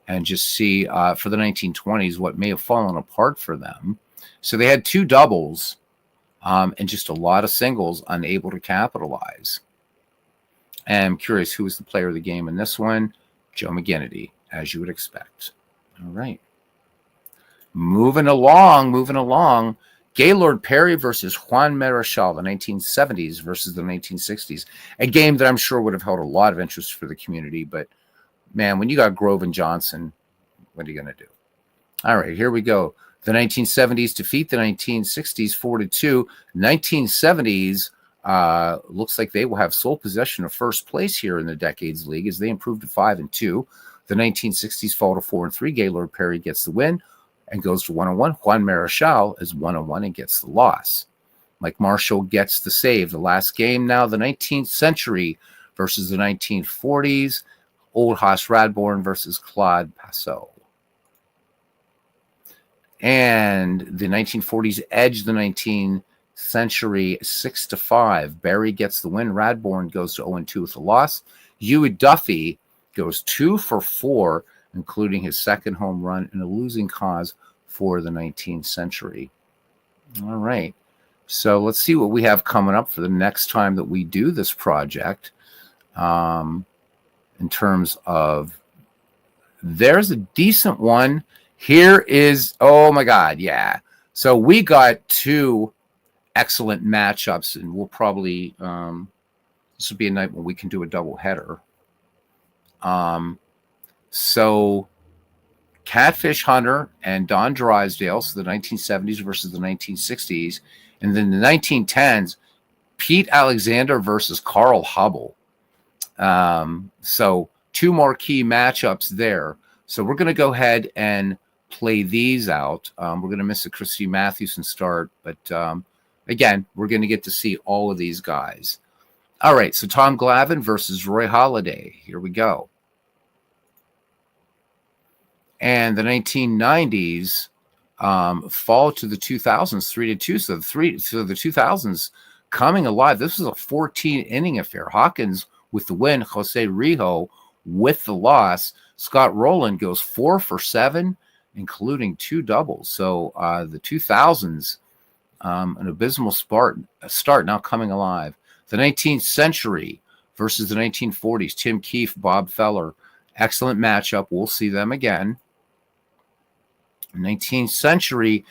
and just see for the 1920s what may have fallen apart for them. So they had 2 doubles and just a lot of singles, unable to capitalize. And I'm curious, who was the player of the game in this one? Joe McGinnity, as you would expect. All right. Moving along. Gaylord Perry versus Juan Marichal, the 1970s versus the 1960s. A game that I'm sure would have held a lot of interest for the community. But, man, when you got Grove and Johnson, what are you going to do? All right, here we go. The 1970s defeat the 1960s 4-2. 1970s looks like they will have sole possession of first place here in the Decades League as they improve to 5-2. The 1960s fall to 4-3. Gaylord Perry gets the win and goes to 1-1. Juan Marichal is 1-1 and gets the loss. Mike Marshall gets the save. The last game now, the 19th century versus the 1940s. Old Hoss Radbourne versus Claude Passau. And the 1940s edge the 1960s Century 6-5. Barry gets the win. Radbourne goes to 0-2 with a loss. Hugh Duffy goes 2 for 4, including his second home run in a losing cause for the 19th Century. All right. So let's see what we have coming up for the next time that we do this project. In terms of, there's a decent one. Here is, oh my God, yeah. So we got 2 excellent matchups, and we'll probably, this will be a night when we can do a double header. So Catfish Hunter and Don Drysdale, so the 1970s versus the 1960s. And then the 1910s, Pete Alexander versus Carl Hubble. So 2 more key matchups there. So we're going to go ahead and play these out. We're going to miss a Christy Mathewson start, but again, we're going to get to see all of these guys. All right, so Tom Glavine versus Roy Halladay. Here we go. And the 1990s fall to the 2000s 3-2. So the 2000s coming alive. This was a 14-inning affair. Hawkins with the win. Jose Rijo with the loss. Scott Rowland goes 4 for 7, including 2 doubles. So the 2000s, an abysmal start now coming alive. The 19th Century versus the 1940s. Tim Keefe, Bob Feller. Excellent matchup. We'll see them again. 19th Century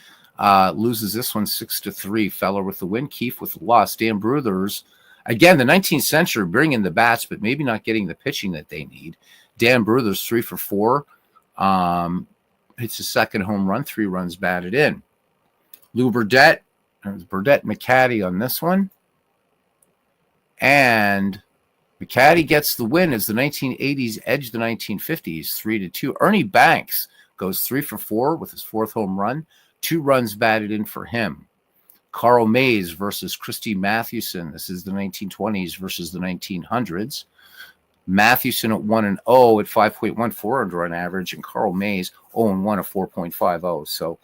loses this one 6-3. Feller with the win. Keefe with the loss. Dan Bruthers. Again, the 19th Century bringing the bats, but maybe not getting the pitching that they need. Dan Bruthers 3 for 4. Hits his second home run. 3 runs batted in. Lou Burdett. There's Burdett McCaddy on this one. And McCaddy gets the win as the 1980s edge the 1950s 3-2. Ernie Banks goes 3 for 4 with his 4th home run. 2 runs batted in for him. Carl Mays versus Christy Mathewson. This is the 1920s versus the 1900s. Mathewson at 1-0 at 5.14 run average, and Carl Mays 0-1 at 4.50. So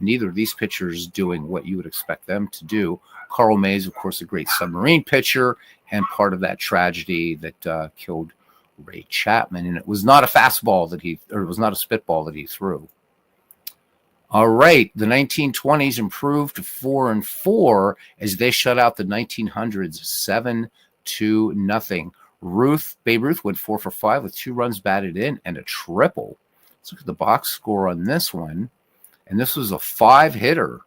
neither of these pitchers doing what you would expect them to do. Carl Mays, of course, a great submarine pitcher and part of that tragedy that killed Ray Chapman. And it was not a fastball it was not a spitball that he threw. All right, the 1920s improved to 4-4 as they shut out the 1900s 7-0. Babe Ruth went 4 for 5 with 2 runs batted in and a triple. Let's look at the box score on this one. And this was a 5-hitter.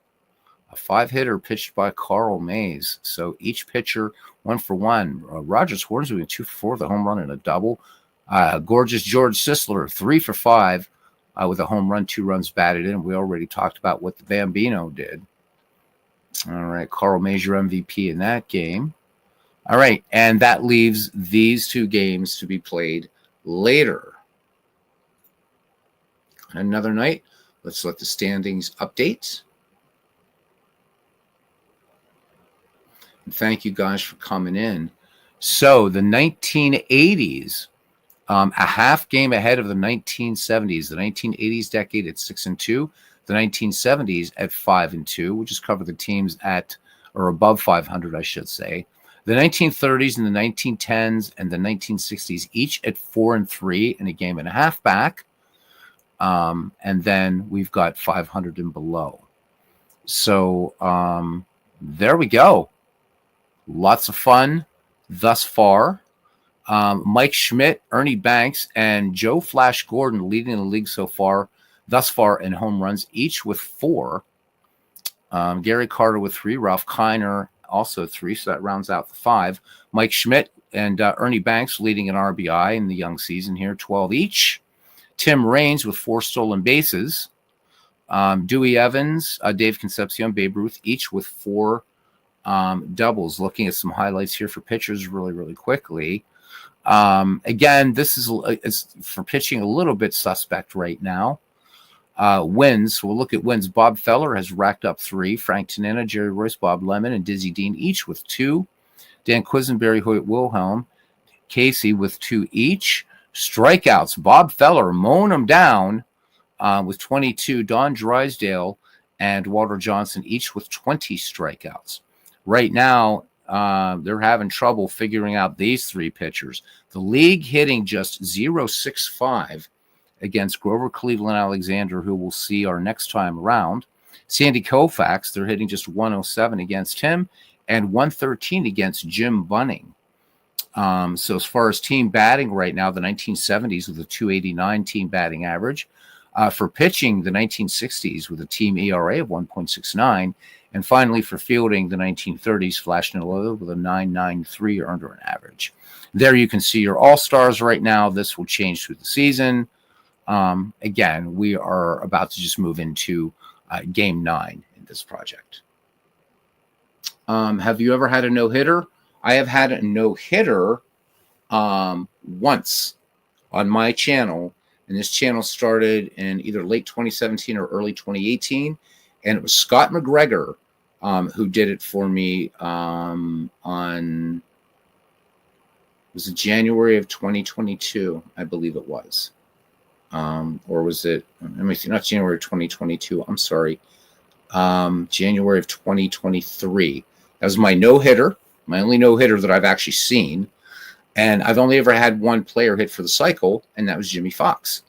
A 5-hitter pitched by Carl Mays. So each pitcher 1 for 1. Rogers Hornsby 2 for 4 with a home run and a double. Gorgeous George Sisler 3 for 5 with a home run, 2 runs batted in. We already talked about what the Bambino did. All right, Carl Mays your MVP in that game. All right, and that leaves these 2 games to be played later. Another night. Let's let the standings update. And thank you guys for coming in. So the 1980s, a half game ahead of the 1970s. The 1980s decade at 6-2. The 1970s at 5-2. We'll just cover the teams at or above 500, I should say. The 1930s and the 1910s and the 1960s each at 4-3 and a game and a half back. And then we've got 500 and below. So there we go. Lots of fun thus far. Mike Schmidt, Ernie Banks, and Joe Flash Gordon leading the league thus far in home runs, each with 4. Gary Carter with 3. Ralph Kiner also 3, so that rounds out the 5. Mike Schmidt and Ernie Banks leading an RBI in the young season here, 12 each. Tim Raines with 4 stolen bases. Dewey Evans, Dave Concepcion, Babe Ruth, each with 4 doubles. Looking at some highlights here for pitchers really, really quickly. Again, this is for pitching a little bit suspect right now. Wins. We'll look at wins. Bob Feller has racked up 3. Frank Tanana, Jerry Royce, Bob Lemon, and Dizzy Dean each with 2. Dan Quisenberry, Hoyt Wilhelm, Casey with 2 each. Strikeouts. Bob Feller mowing them down with 22. Don Drysdale and Walter Johnson, each with 20 strikeouts. Right now, they're having trouble figuring out these three pitchers. The league hitting just .065 against Grover Cleveland Alexander, who we'll see our next time around. Sandy Koufax, they're hitting just 107 against him and 113 against Jim Bunning. So as far as team batting right now, the 1970s with a 289 team batting average. For pitching, the 1960s with a team ERA of 1.69. And finally, for fielding, the 1930s flashing a low with a 9.93 earned run average. There you can see your all-stars right now. This will change through the season. Again, we are about to just move into Game 9 in this project. Have you ever had a no-hitter? I have had a no-hitter once on my channel, and this channel started in either late 2017 or early 2018, and it was Scott McGregor who did it for me on, was it January of 2022, I believe it was. Or was it, let me see, not January of 2022, I'm sorry, January of 2023. That was my no-hitter, my only no-hitter that I've actually seen. And I've only ever had one player hit for the cycle, and that was Jimmy Fox,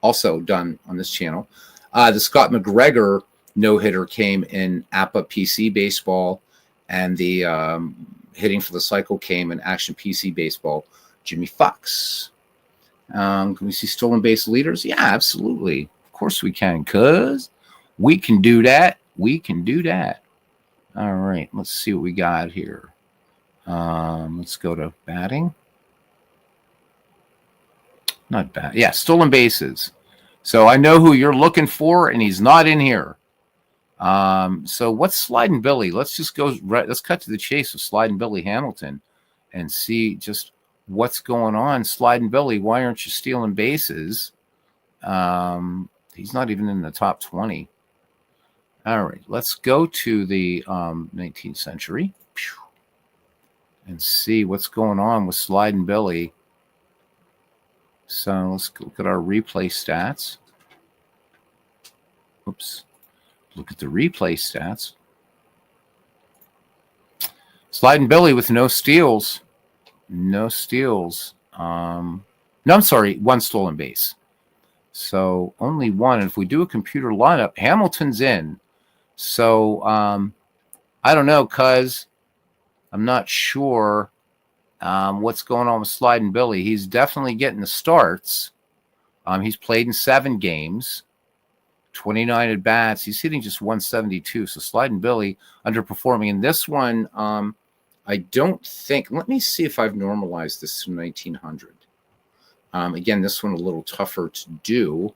also done on this channel. The Scott McGregor no-hitter came in APC baseball, and the hitting for the cycle came in Action PC baseball, Jimmy Fox. Can we see stolen base leaders? Yeah, absolutely. Of course we can, cuz we can do that. We can do that. All right, let's see what we got here. Let's go to batting. Not bad. Yeah, stolen bases. So I know who you're looking for, and he's not in here. So what's Sliding Billy? Let's just go right. Let's cut to the chase of Sliding Billy Hamilton and see just what's going on. Sliding Billy, why aren't you stealing bases? He's not even in the top 20. All right, let's go to the 19th century and see what's going on with Sliding Billy. So let's look at our replay stats. Oops. Look at the replay stats. Sliding Billy with no steals. No steals. No, I'm sorry, one stolen base. So only one. And if we do a computer lineup, Hamilton's in. So I don't know, cuz I'm not sure what's going on with Sliding Billy. He's definitely getting the starts. He's played in 7 games, 29 at bats. He's hitting just 172. So Sliding Billy underperforming. In this one, I don't think. Let me see if I've normalized this to 1900. Again, this one a little tougher to do.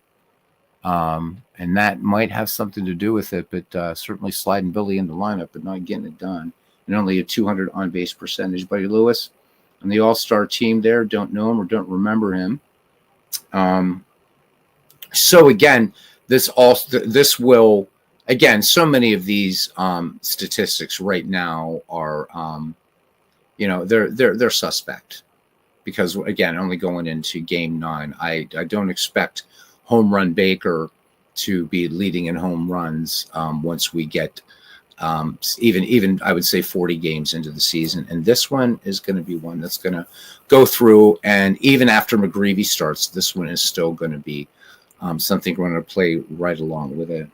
And that might have something to do with it, but certainly Sliding Billy in the lineup, but not getting it done. And only a 200 on-base percentage. Buddy Lewis on the all-star team there, don't know him or don't remember him. So again, this will, again, so many of these statistics right now are, they're suspect. Because, again, only going into Game 9, I don't expect Home Run Baker to be leading in home runs once we get even I would say 40 games into the season. And this one is going to be one that's going to go through. And even after McGreevy starts, this one is still going to be something we're going to play right along with it.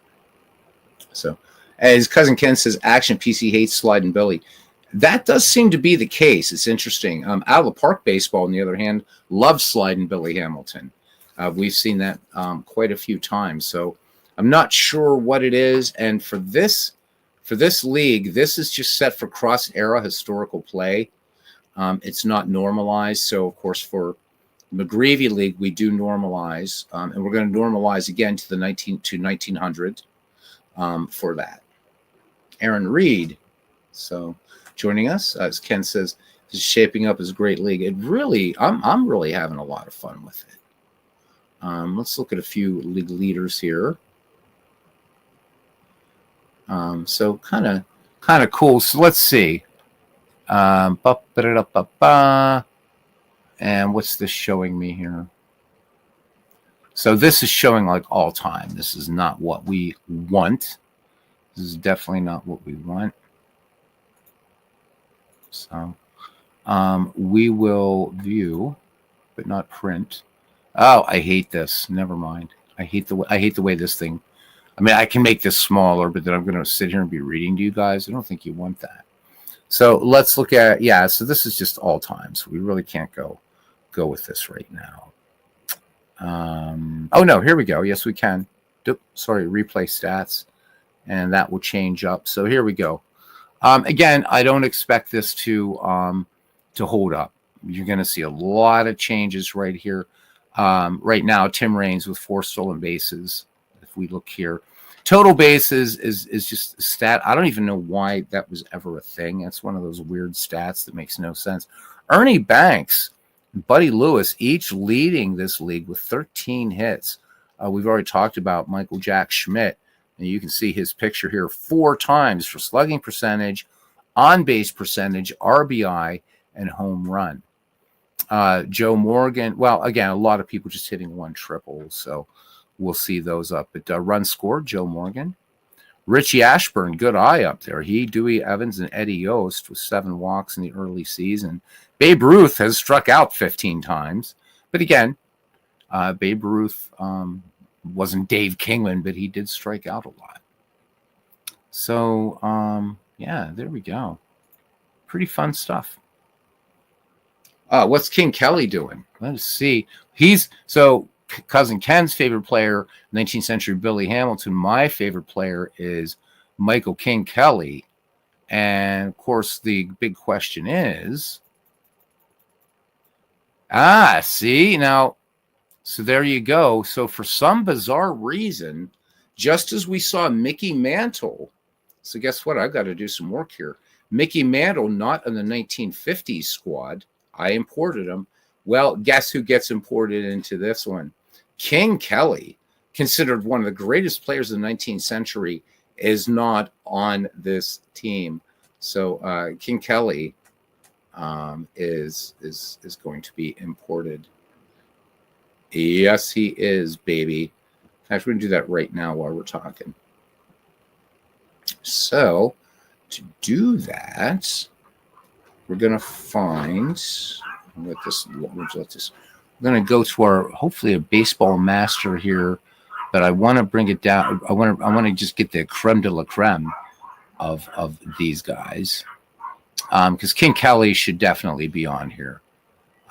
So, as cousin Ken says, Action PC hates Sliding Billy. That does seem to be the case. It's interesting. Out of the Park Baseball, on the other hand, loves Sliding Billy Hamilton. We've seen that quite a few times. So I'm not sure what it is. And for this league, this is just set for cross-era historical play. It's not normalized. So, of course, for McGreevy League, we do normalize. And we're going to normalize again to 1900 for that. Aaron Reed. So joining us, as Ken says, is shaping up as a great league. It really, I'm really having a lot of fun with it. Let's look at a few league leaders here. So kind of cool. So let's see. And what's this showing me here? So this is showing like all time. This is not what we want. This is definitely not what we want. So we will view, but not print. Oh, I hate this. Never mind. I hate the way this thing. I mean, I can make this smaller, but then I'm going to sit here and be reading to you guys. I don't think you want that. So let's look at, yeah, so this is just all time. So we really can't go with this right now. Oh, no, here we go. Yes, we can. Sorry, replay stats. And that will change up. So here we go. Again, I don't expect this to hold up. You're going to see a lot of changes right here. Right now, Tim Raines with 4 stolen bases. If we look here, total bases is just a stat. I don't even know why that was ever a thing. That's one of those weird stats that makes no sense. Ernie Banks, Buddy Lewis, each leading this league with 13 hits. We've already talked about Michael Jack Schmidt, and you can see his picture here 4 times for slugging percentage, on-base percentage, RBI, and home run. Joe Morgan, well, again, a lot of people just hitting 1 triple, so we'll see those up. But runs scored, Joe Morgan. Richie Ashburn, good eye up there. He, Dewey Evans, and Eddie Yost with 7 walks in the early season. Babe Ruth has struck out 15 times. But again, Babe Ruth wasn't Dave Kingman, but he did strike out a lot. So, yeah, there we go. Pretty fun stuff. What's King Kelly doing? Let's see. Cousin Ken's favorite player, 19th century Billy Hamilton. My favorite player is Michael King Kelly. And, of course, the big question is, see, now, so there you go. So for some bizarre reason, just as we saw Mickey Mantle, so guess what? I've got to do some work here. Mickey Mantle, not in the 1950s squad. I imported him. Well, guess who gets imported into this one? King Kelly, considered one of the greatest players of the 19th century, is not on this team. So King Kelly is going to be imported. Yes, he is, baby. In fact, we're going to do that right now while we're talking. So to do that, we're going to find, we're going to go to our, hopefully a baseball master here, but I want to bring it down. I want to just get the creme de la creme of these guys. Because King Kelly should definitely be on here.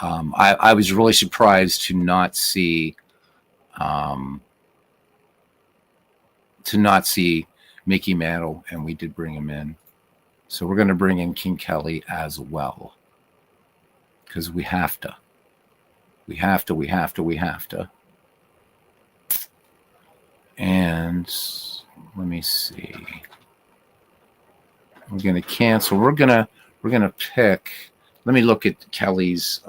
I was really surprised to not see Mickey Mantle, and we did bring him in. So we're going to bring in King Kelly as well, because we have to. We have to. And let me see. We're going to cancel. We're going to pick. Let me look at Kelly's.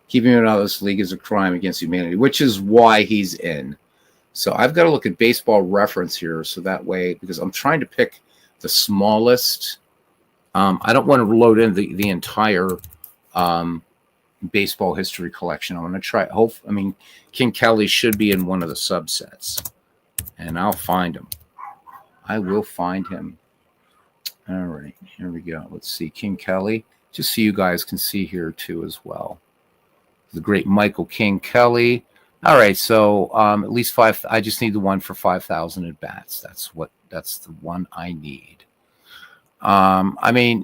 Keeping him out of this league is a crime against humanity, which is why he's in. So I've got to look at Baseball Reference here, so that way, because I'm trying to pick the smallest. I don't want to load in the entire baseball history collection. I want to try. King Kelly should be in one of the subsets, and I'll find him. I will find him. All right, here we go. Let's see, King Kelly, just so you guys can see here too as well. The great Michael King Kelly. All right, so at least 5. I just need the one for 5,000 at bats. That's the one I need.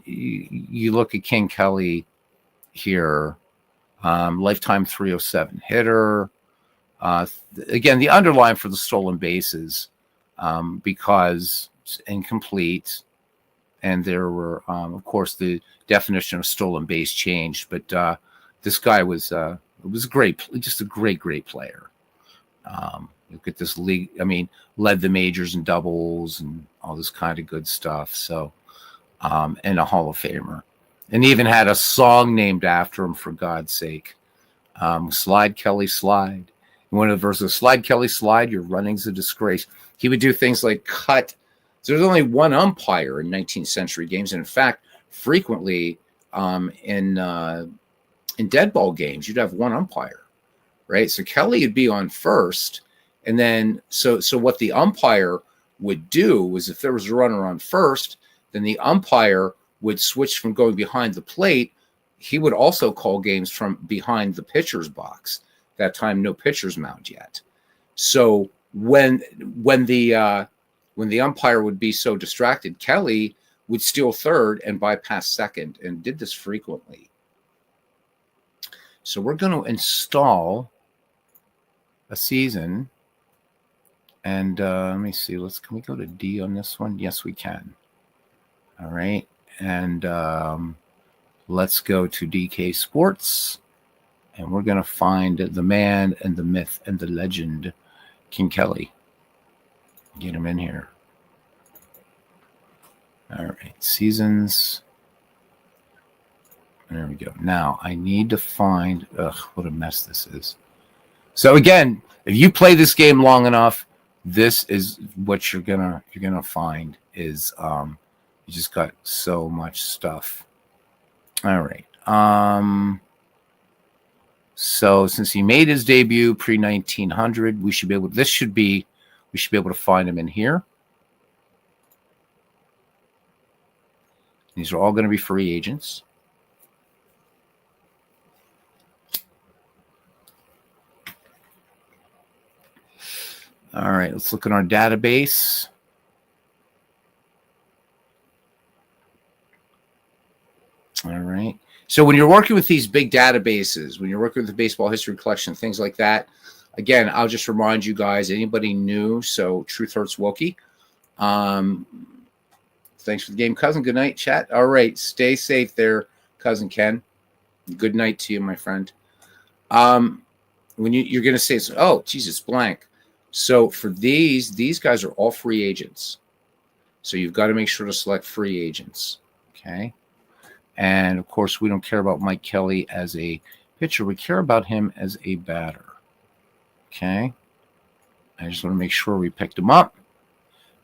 You look at King Kelly here, lifetime 307 hitter. Again, the underline for the stolen bases, because it's incomplete. And there were, of course, the definition of stolen base changed. But this guy was great, just a great player. Look at this league. Led the majors in doubles and all this kind of good stuff. So, and a Hall of Famer, and even had a song named after him, for God's sake. Slide Kelly Slide. One of the verses, Slide Kelly Slide, your running's a disgrace. He would do things like cut. So there's only one umpire in 19th century games. And in fact, frequently in dead ball games, you'd have one umpire, right? So Kelly would be on first. And then, so what the umpire would do was if there was a runner on first, then the umpire would switch from going behind the plate. He would also call games from behind the pitcher's box. That time, no pitcher's mound yet. So when the umpire would be so distracted, Kelly would steal third and bypass second, and did this frequently. So we're going to install a season, and let me see. Can we go to D on this one? Yes, we can. All right, and let's go to DK Sports, and we're going to find the man and the myth and the legend, King Kelly. Get him in here. All right, seasons. There we go. Now I need to find. What a mess this is. So again, if you play this game long enough, this is what you're gonna find is you just got so much stuff. All right. So since he made his debut pre-1900, we should be able to find him in here. These are all going to be free agents. All right, let's look at our database. All right. So when you're working with these big databases, when you're working with the baseball history collection, things like that, again, I'll just remind you guys, anybody new, so Truth Hurts Wokey. Thanks for the game, cousin. Good night, chat. All right, stay safe there, cousin Ken. Good night to you, my friend. When you're going to say, oh, Jesus, blank. So for these guys are all free agents. So you've got to make sure to select free agents, okay? And, of course, we don't care about Mike Kelly as a pitcher. We care about him as a batter, okay? I just want to make sure we picked him up.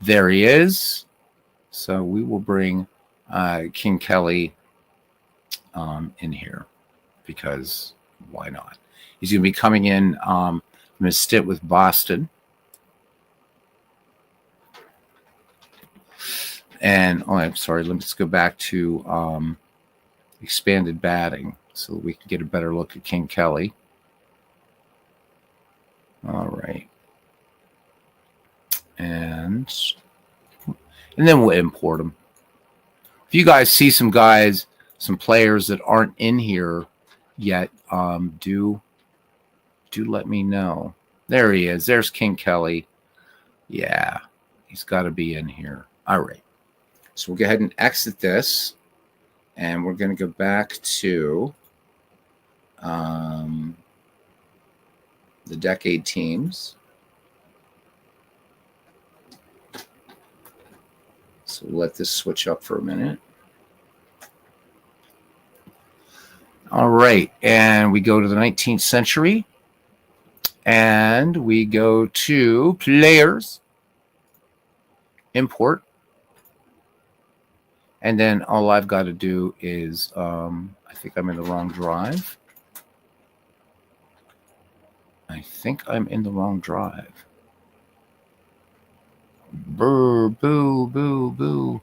There he is. So we will bring King Kelly in here because why not? He's going to be coming in from his stint with Boston. And, I'm sorry, let's go back to expanded batting so we can get a better look at King Kelly. All right. And then we'll import them. If you guys see some players that aren't in here yet, do let me know. There he is. There's King Kelly. Yeah, he's got to be in here. All right. So we'll go ahead and exit this, and we're going to go back to the decade teams. So we'll let this switch up for a minute. All right, and we go to the 19th century, and we go to players, import, and then all I've got to do is, I think I'm in the wrong drive. Brr, boo, boo, boo.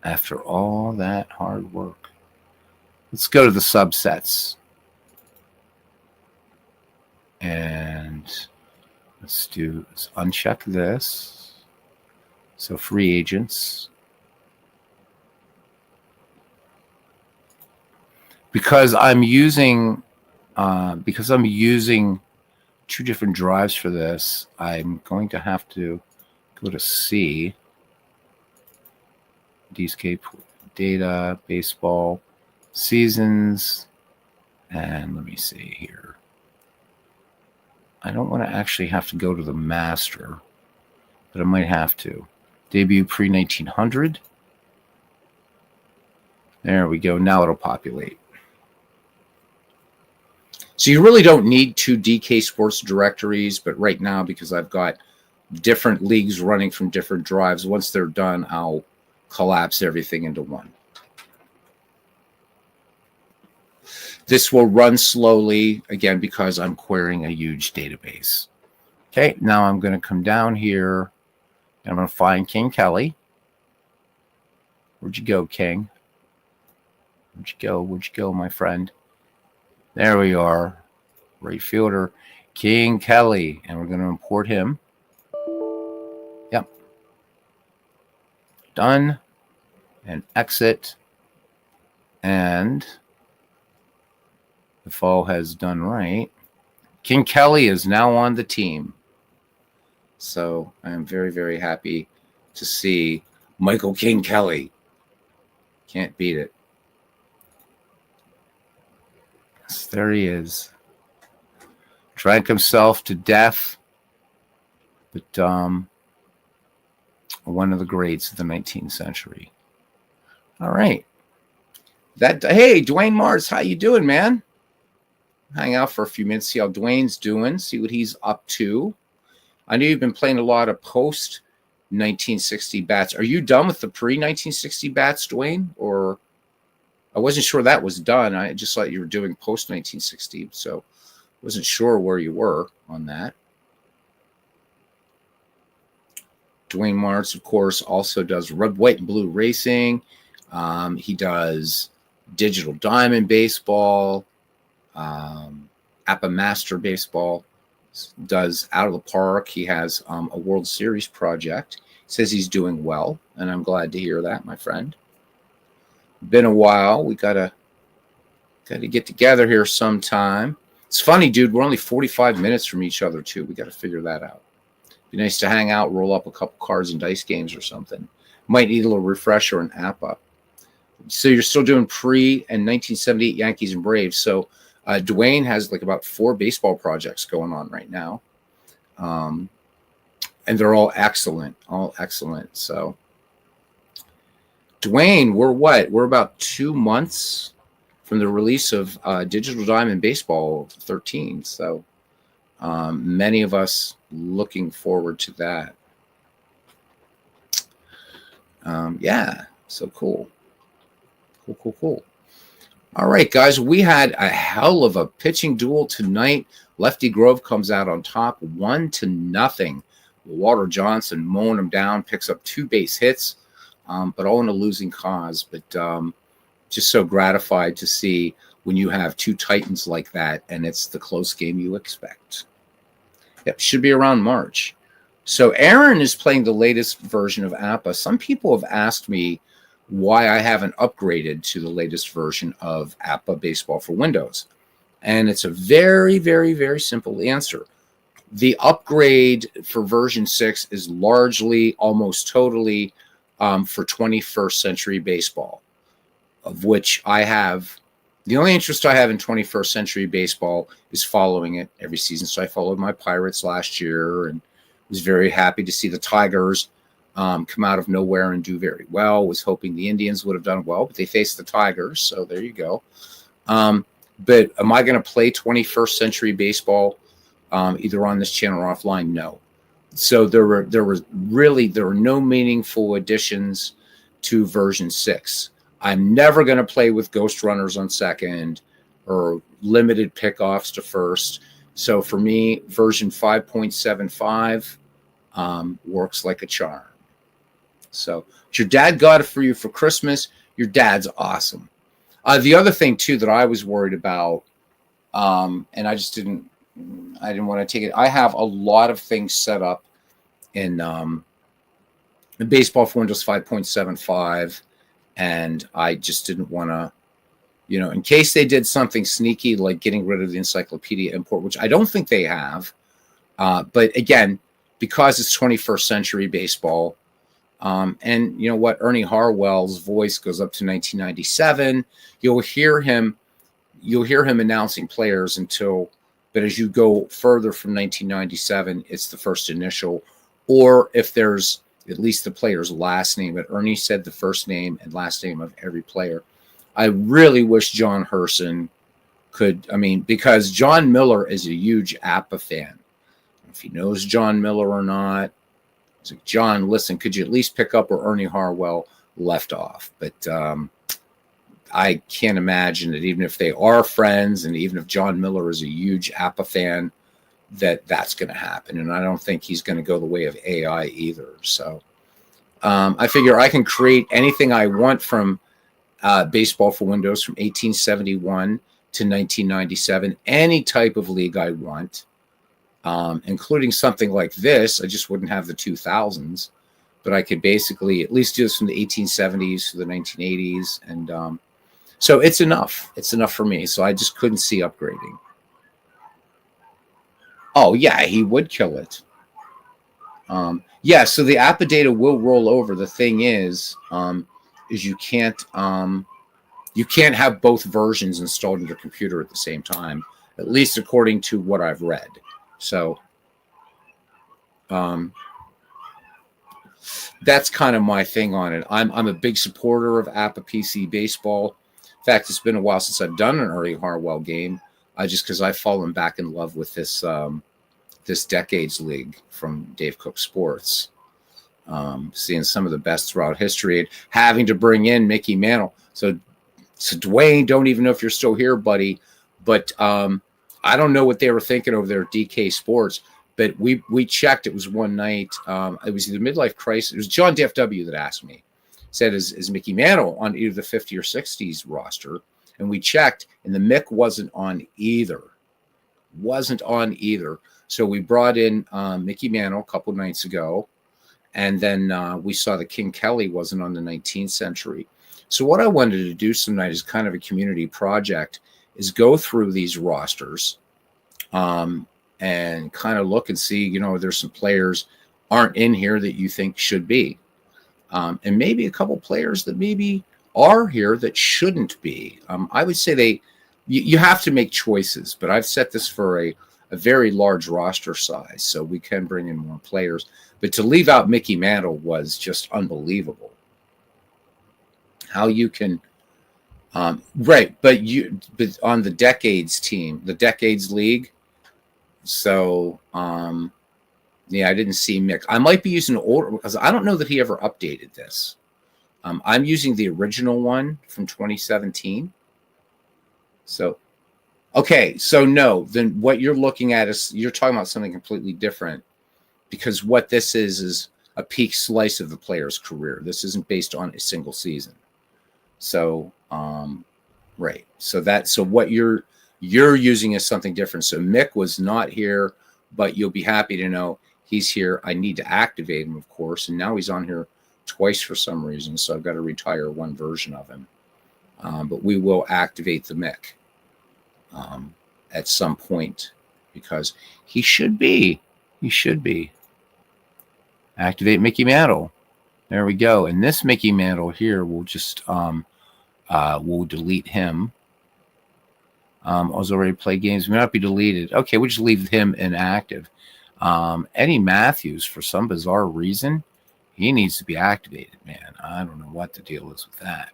After all that hard work. Let's go to the subsets. And let's uncheck this. So free agents. Because I'm using two different drives for this, I'm going to have to go to C, Dscape data, baseball, seasons, and let me see here. I don't want to actually have to go to the master, but I might have to. Debut pre-1900. There we go. Now it'll populate. So you really don't need two DK Sports directories, but right now, because I've got different leagues running from different drives, once they're done, I'll collapse everything into one. This will run slowly, again, because I'm querying a huge database. Okay, now I'm going to come down here and I'm going to find King Kelly. Where'd you go, King? Where'd you go? Where'd you go, my friend? There we are. Right fielder, King Kelly. And we're going to import him. Yep. Done. And exit. And if all has done right, King Kelly is now on the team. So I am very, very happy to see Michael King Kelly. Can't beat it. Yes, there he is. Drank himself to death. But one of the greats of the 19th century. All right. Hey, Dwayne Mars, how you doing, man? Hang out for a few minutes, see how Dwayne's doing, see what he's up to. I know you've been playing a lot of post-1960 bats. Are you done with the pre-1960 bats, Dwayne? Or I wasn't sure that was done. I just thought you were doing post-1960, so wasn't sure where you were on that. Dwayne Mars, of course, also does red, white, and blue racing. He does digital diamond baseball, APA Master baseball, does Out of the Park. He has a World Series project. Says he's doing well, and I'm glad to hear that, my friend. Been a while. We gotta get together here sometime. It's funny, dude. We're only 45 minutes from each other, too. We got to figure that out. Be nice to hang out, roll up a couple cards and dice games or something. Might need a little refresher in APA. So you're still doing pre and 1978 Yankees and Braves. So Dwayne has like about 4 baseball projects going on right now. And they're all excellent. So Dwayne, we're what? We're about 2 months from the release of Digital Diamond Baseball 13. So many of us looking forward to that. Yeah, so cool. Cool. All right, guys, we had a hell of a pitching duel tonight. Lefty Grove comes out on top 1-0. Walter Johnson mowing him down, picks up 2 base hits, but all in a losing cause. But just so gratified to see when you have 2 Titans like that, and it's the close game you expect. Yep, should be around March. So Aaron is playing the latest version of APA. Some people have asked me why I haven't upgraded to the latest version of APA Baseball for Windows. And it's a very, very, very simple answer. The upgrade for version 6 is largely, almost totally for 21st Century Baseball, of which I have. The only interest I have in 21st Century Baseball is following it every season. So I followed my Pirates last year and was very happy to see the Tigers come out of nowhere and do very well. Was hoping the Indians would have done well, but they faced the Tigers. So there you go. But am I going to play 21st Century Baseball either on this channel or offline? No. So there were no meaningful additions to version 6. I'm never going to play with ghost runners on second or limited pickoffs to first. So for me, version 5.75 works like a charm. So your dad got it for you for Christmas. Your dad's awesome. The other thing too that I was worried about, and I didn't want to take it. I have a lot of things set up in Baseball for Windows 5.75. And I just didn't want to, in case they did something sneaky like getting rid of the encyclopedia import, which I don't think they have. But again, because it's 21st Century Baseball, and you know what, Ernie Harwell's voice goes up to 1997. You'll hear him announcing players but as you go further from 1997, it's the first initial, or if there's at least the player's last name, but Ernie said the first name and last name of every player. I really wish John Herson could, because John Miller is a huge APA fan. If he knows John Miller or not, it's like, John, listen, could you at least pick up where Ernie Harwell left off? But I can't imagine that even if they are friends and even if John Miller is a huge APA fan, that's going to happen. And I don't think he's going to go the way of AI either. So I figure I can create anything I want from Baseball for Windows from 1871 to 1997, any type of league I want, including something like this. I just wouldn't have the 2000s, but I could basically at least do this from the 1870s to the 1980s. And so it's enough. It's enough for me. So I just couldn't see upgrading. Oh, yeah, he would kill it. Yeah, so the APA data will roll over. The thing is you can't have both versions installed in your computer at the same time, at least according to what I've read. So that's kind of my thing on it. I'm a big supporter of APC baseball. In fact, it's been a while since I've done an Ernie Harwell game, just because I've fallen back in love with this this Decades League from Dave Cook Sports. Seeing some of the best throughout history, and having to bring in Mickey Mantle. So Dwayne, don't even know if you're still here, buddy. But I don't know what they were thinking over there at DK Sports. But we checked. It was one night. It was either Midlife Crisis. It was John DFW that asked me. Said, is Mickey Mantle on either the 50 or 60s roster? And we checked, and the Mick wasn't on either. Wasn't on either. So we brought in Mickey Mantle a couple nights ago. And then we saw that King Kelly wasn't on the 19th century. So what I wanted to do tonight is kind of a community project, is go through these rosters and kind of look and see, there's some players aren't in here that you think should be. And maybe a couple players that maybe are here that shouldn't be. I would say you have to make choices, but I've set this for a very large roster size, so we can bring in more players. But to leave out Mickey Mantle was just unbelievable. How you can, right? But on the Decades team, the Decades League. So, yeah, I didn't see Mick. I might be using older because I don't know that he ever updated this. I'm using the original one from 2017. So, okay, so no, then what you're looking at is you're talking about something completely different, because what this is a peak slice of the player's career. This isn't based on a single season. So, right. So what you're using is something different. So Mick was not here, but you'll be happy to know he's here. I need to activate him, of course, and now he's on here twice for some reason. So I've got to retire one version of him. But we will activate the Mick at some point, because he should be. Activate Mickey Mantle. There we go. And this Mickey Mantle here will just we'll delete him. I was already played games, may not be deleted. Okay, we'll just leave him inactive. Eddie Matthews, for some bizarre reason, he needs to be activated, man. I don't know what the deal is with that.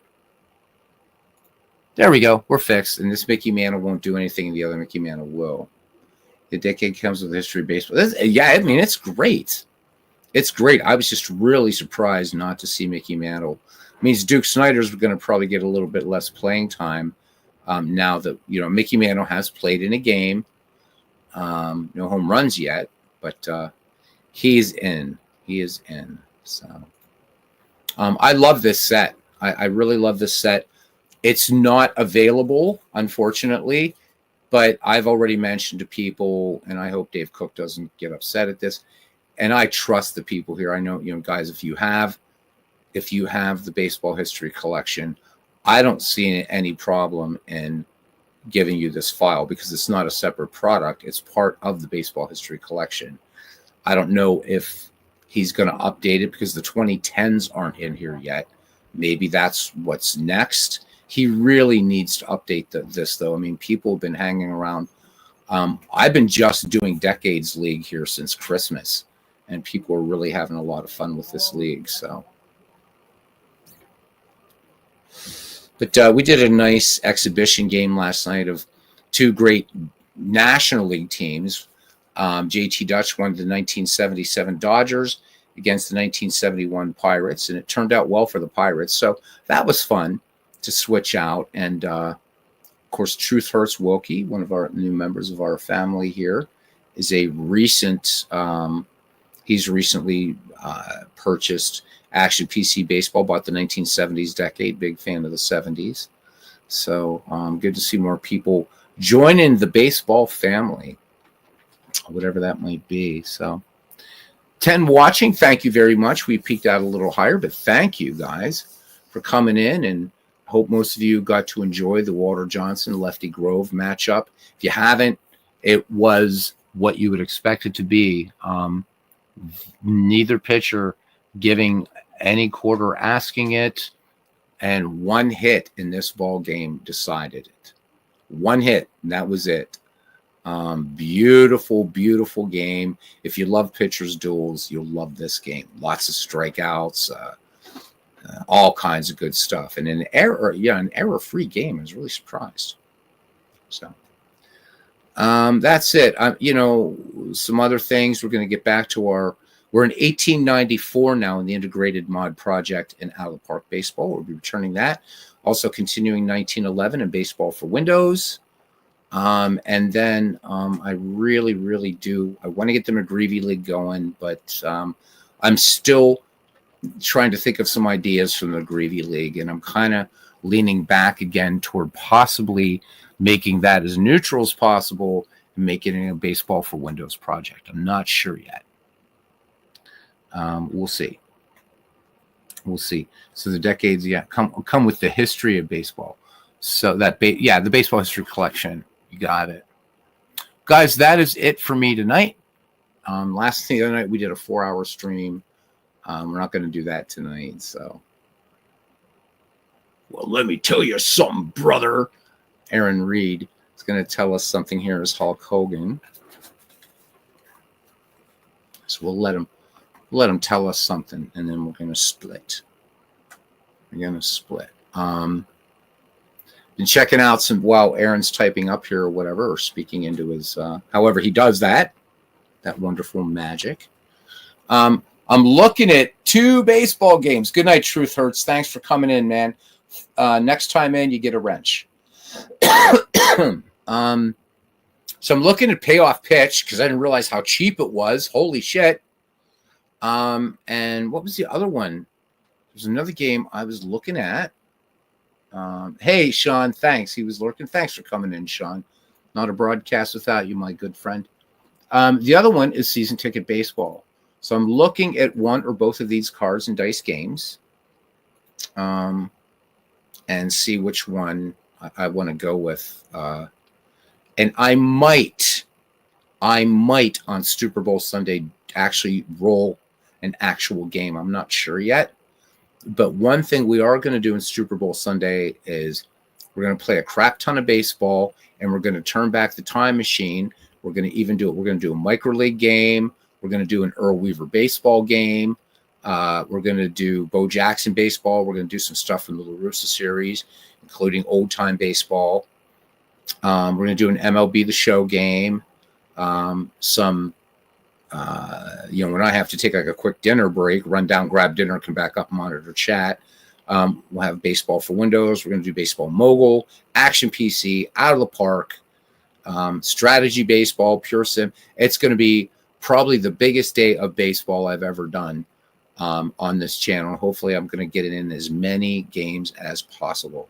There we go. We're fixed. And this Mickey Mantle won't do anything, and the other Mickey Mantle will. The decade comes with history of baseball. Yeah, I mean, it's great. It's great. I was just really surprised not to see Mickey Mantle. It means Duke Snider's going to probably get a little bit less playing time now that, Mickey Mantle has played in a game. No home runs yet, but he's in. He is in. So I love this set. I really love this set. It's not available, unfortunately, but I've already mentioned to people, and I hope Dave Cook doesn't get upset at this. And I trust the people here. I know, guys, if you have the baseball history collection, I don't see any problem in giving you this file, because it's not a separate product. It's part of the baseball history collection. I don't know if he's going to update it because the 2010s aren't in here yet. Maybe that's what's next. He really needs to update this, though. I mean, people have been hanging around. I've been just doing Decades League here since Christmas, and people are really having a lot of fun with this league. So, but we did a nice exhibition game last night of two great National League teams. JT Dutch won the 1977 Dodgers against the 1971 Pirates, and it turned out well for the Pirates. So that was fun to switch out. And of course, Truth Hurts Wilkie, one of our new members of our family here, is a recent. He's recently purchased Action PC Baseball, bought the 1970s decade. Big fan of the 70s. So good to see more people joining the baseball family, whatever that might be. So 10 watching, thank you very much. We peaked out a little higher, but thank you guys for coming in, and hope most of you got to enjoy the Walter Johnson Lefty Grove matchup. If you haven't, it was what you would expect it to be. Neither pitcher giving any quarter asking it, and one hit in this ball game decided it. One hit, and that was it. Beautiful, beautiful game. If you love pitchers duels, you'll love this game. Lots of strikeouts, all kinds of good stuff, and an error-free game. I was really surprised. So that's it. Some other things. We're going to get back to we're in 1894 now in the Integrated Mod Project in Out of the Park Baseball. We'll be returning that. Also continuing 1911 in Baseball for Windows. And then I really, really do. I want to get the McGreevy League going, but I'm still trying to think of some ideas from the McGreevy League, and I'm kind of leaning back again toward possibly making that as neutral as possible and making it a Baseball for Windows project. I'm not sure yet. We'll see. We'll see. So the decades, come with the history of baseball. So that, the baseball history collection. You got it. Guys, that is it for me tonight. Last thing the other night, we did a 4-hour stream. We're not going to do that tonight. So, well, let me tell you something, brother. Aaron Reed is going to tell us something here as Hulk Hogan. So we'll let him tell us something, and then we're going to split. Been checking out some while Aaron's typing up here or whatever, or speaking into his, however he does that wonderful magic. I'm looking at 2 baseball games. Good night, Truth Hurts. Thanks for coming in, man. Next time in, you get a wrench. So I'm looking at Payoff Pitch because I didn't realize how cheap it was. Holy shit. And what was the other one? There's another game I was looking at. Hey, Sean, thanks. He was lurking. Thanks for coming in, Sean. Not a broadcast without you, my good friend. The other one is Season Ticket Baseball. So I'm looking at one or both of these cards and dice games, and see which one I want to go with. And I might on Super Bowl Sunday actually roll an actual game. I'm not sure yet. But one thing we are going to do in Super Bowl Sunday is we're going to play a crap ton of baseball, and we're going to turn back the time machine. We're going to even do it. We're going to do a micro league game. We're going to do an Earl Weaver baseball game. We're going to do Bo Jackson baseball. We're going to do some stuff from the La Russa series, including old time baseball. We're going to do an MLB The Show game. When I have to take like a quick dinner break, run down, grab dinner, come back up, monitor chat. We'll have Baseball for Windows. We're going to do Baseball Mogul, Action PC, Out of the Park, Strategy Baseball, Pure Sim. It's going to be probably the biggest day of baseball I've ever done on this channel. Hopefully I'm going to get it in as many games as possible.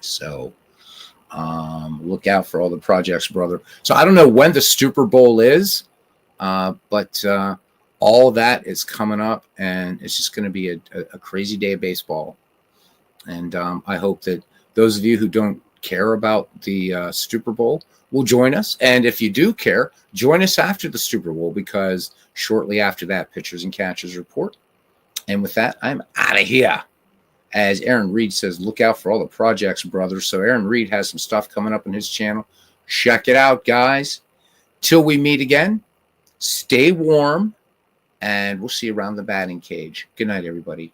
So look out for all the projects, brother. So I don't know when the Super Bowl is, but all that is coming up, and it's just going to be a crazy day of baseball. And I hope that those of you who don't care about the Super Bowl will join us. And if you do care, join us after the Super Bowl, because shortly after that, Pitchers and Catchers Report. And with that, I'm out of here. As Aaron Reed says, look out for all the projects, brothers. So Aaron Reed has some stuff coming up on his channel. Check it out, guys. Till we meet again, stay warm, and we'll see you around the batting cage. Good night, everybody.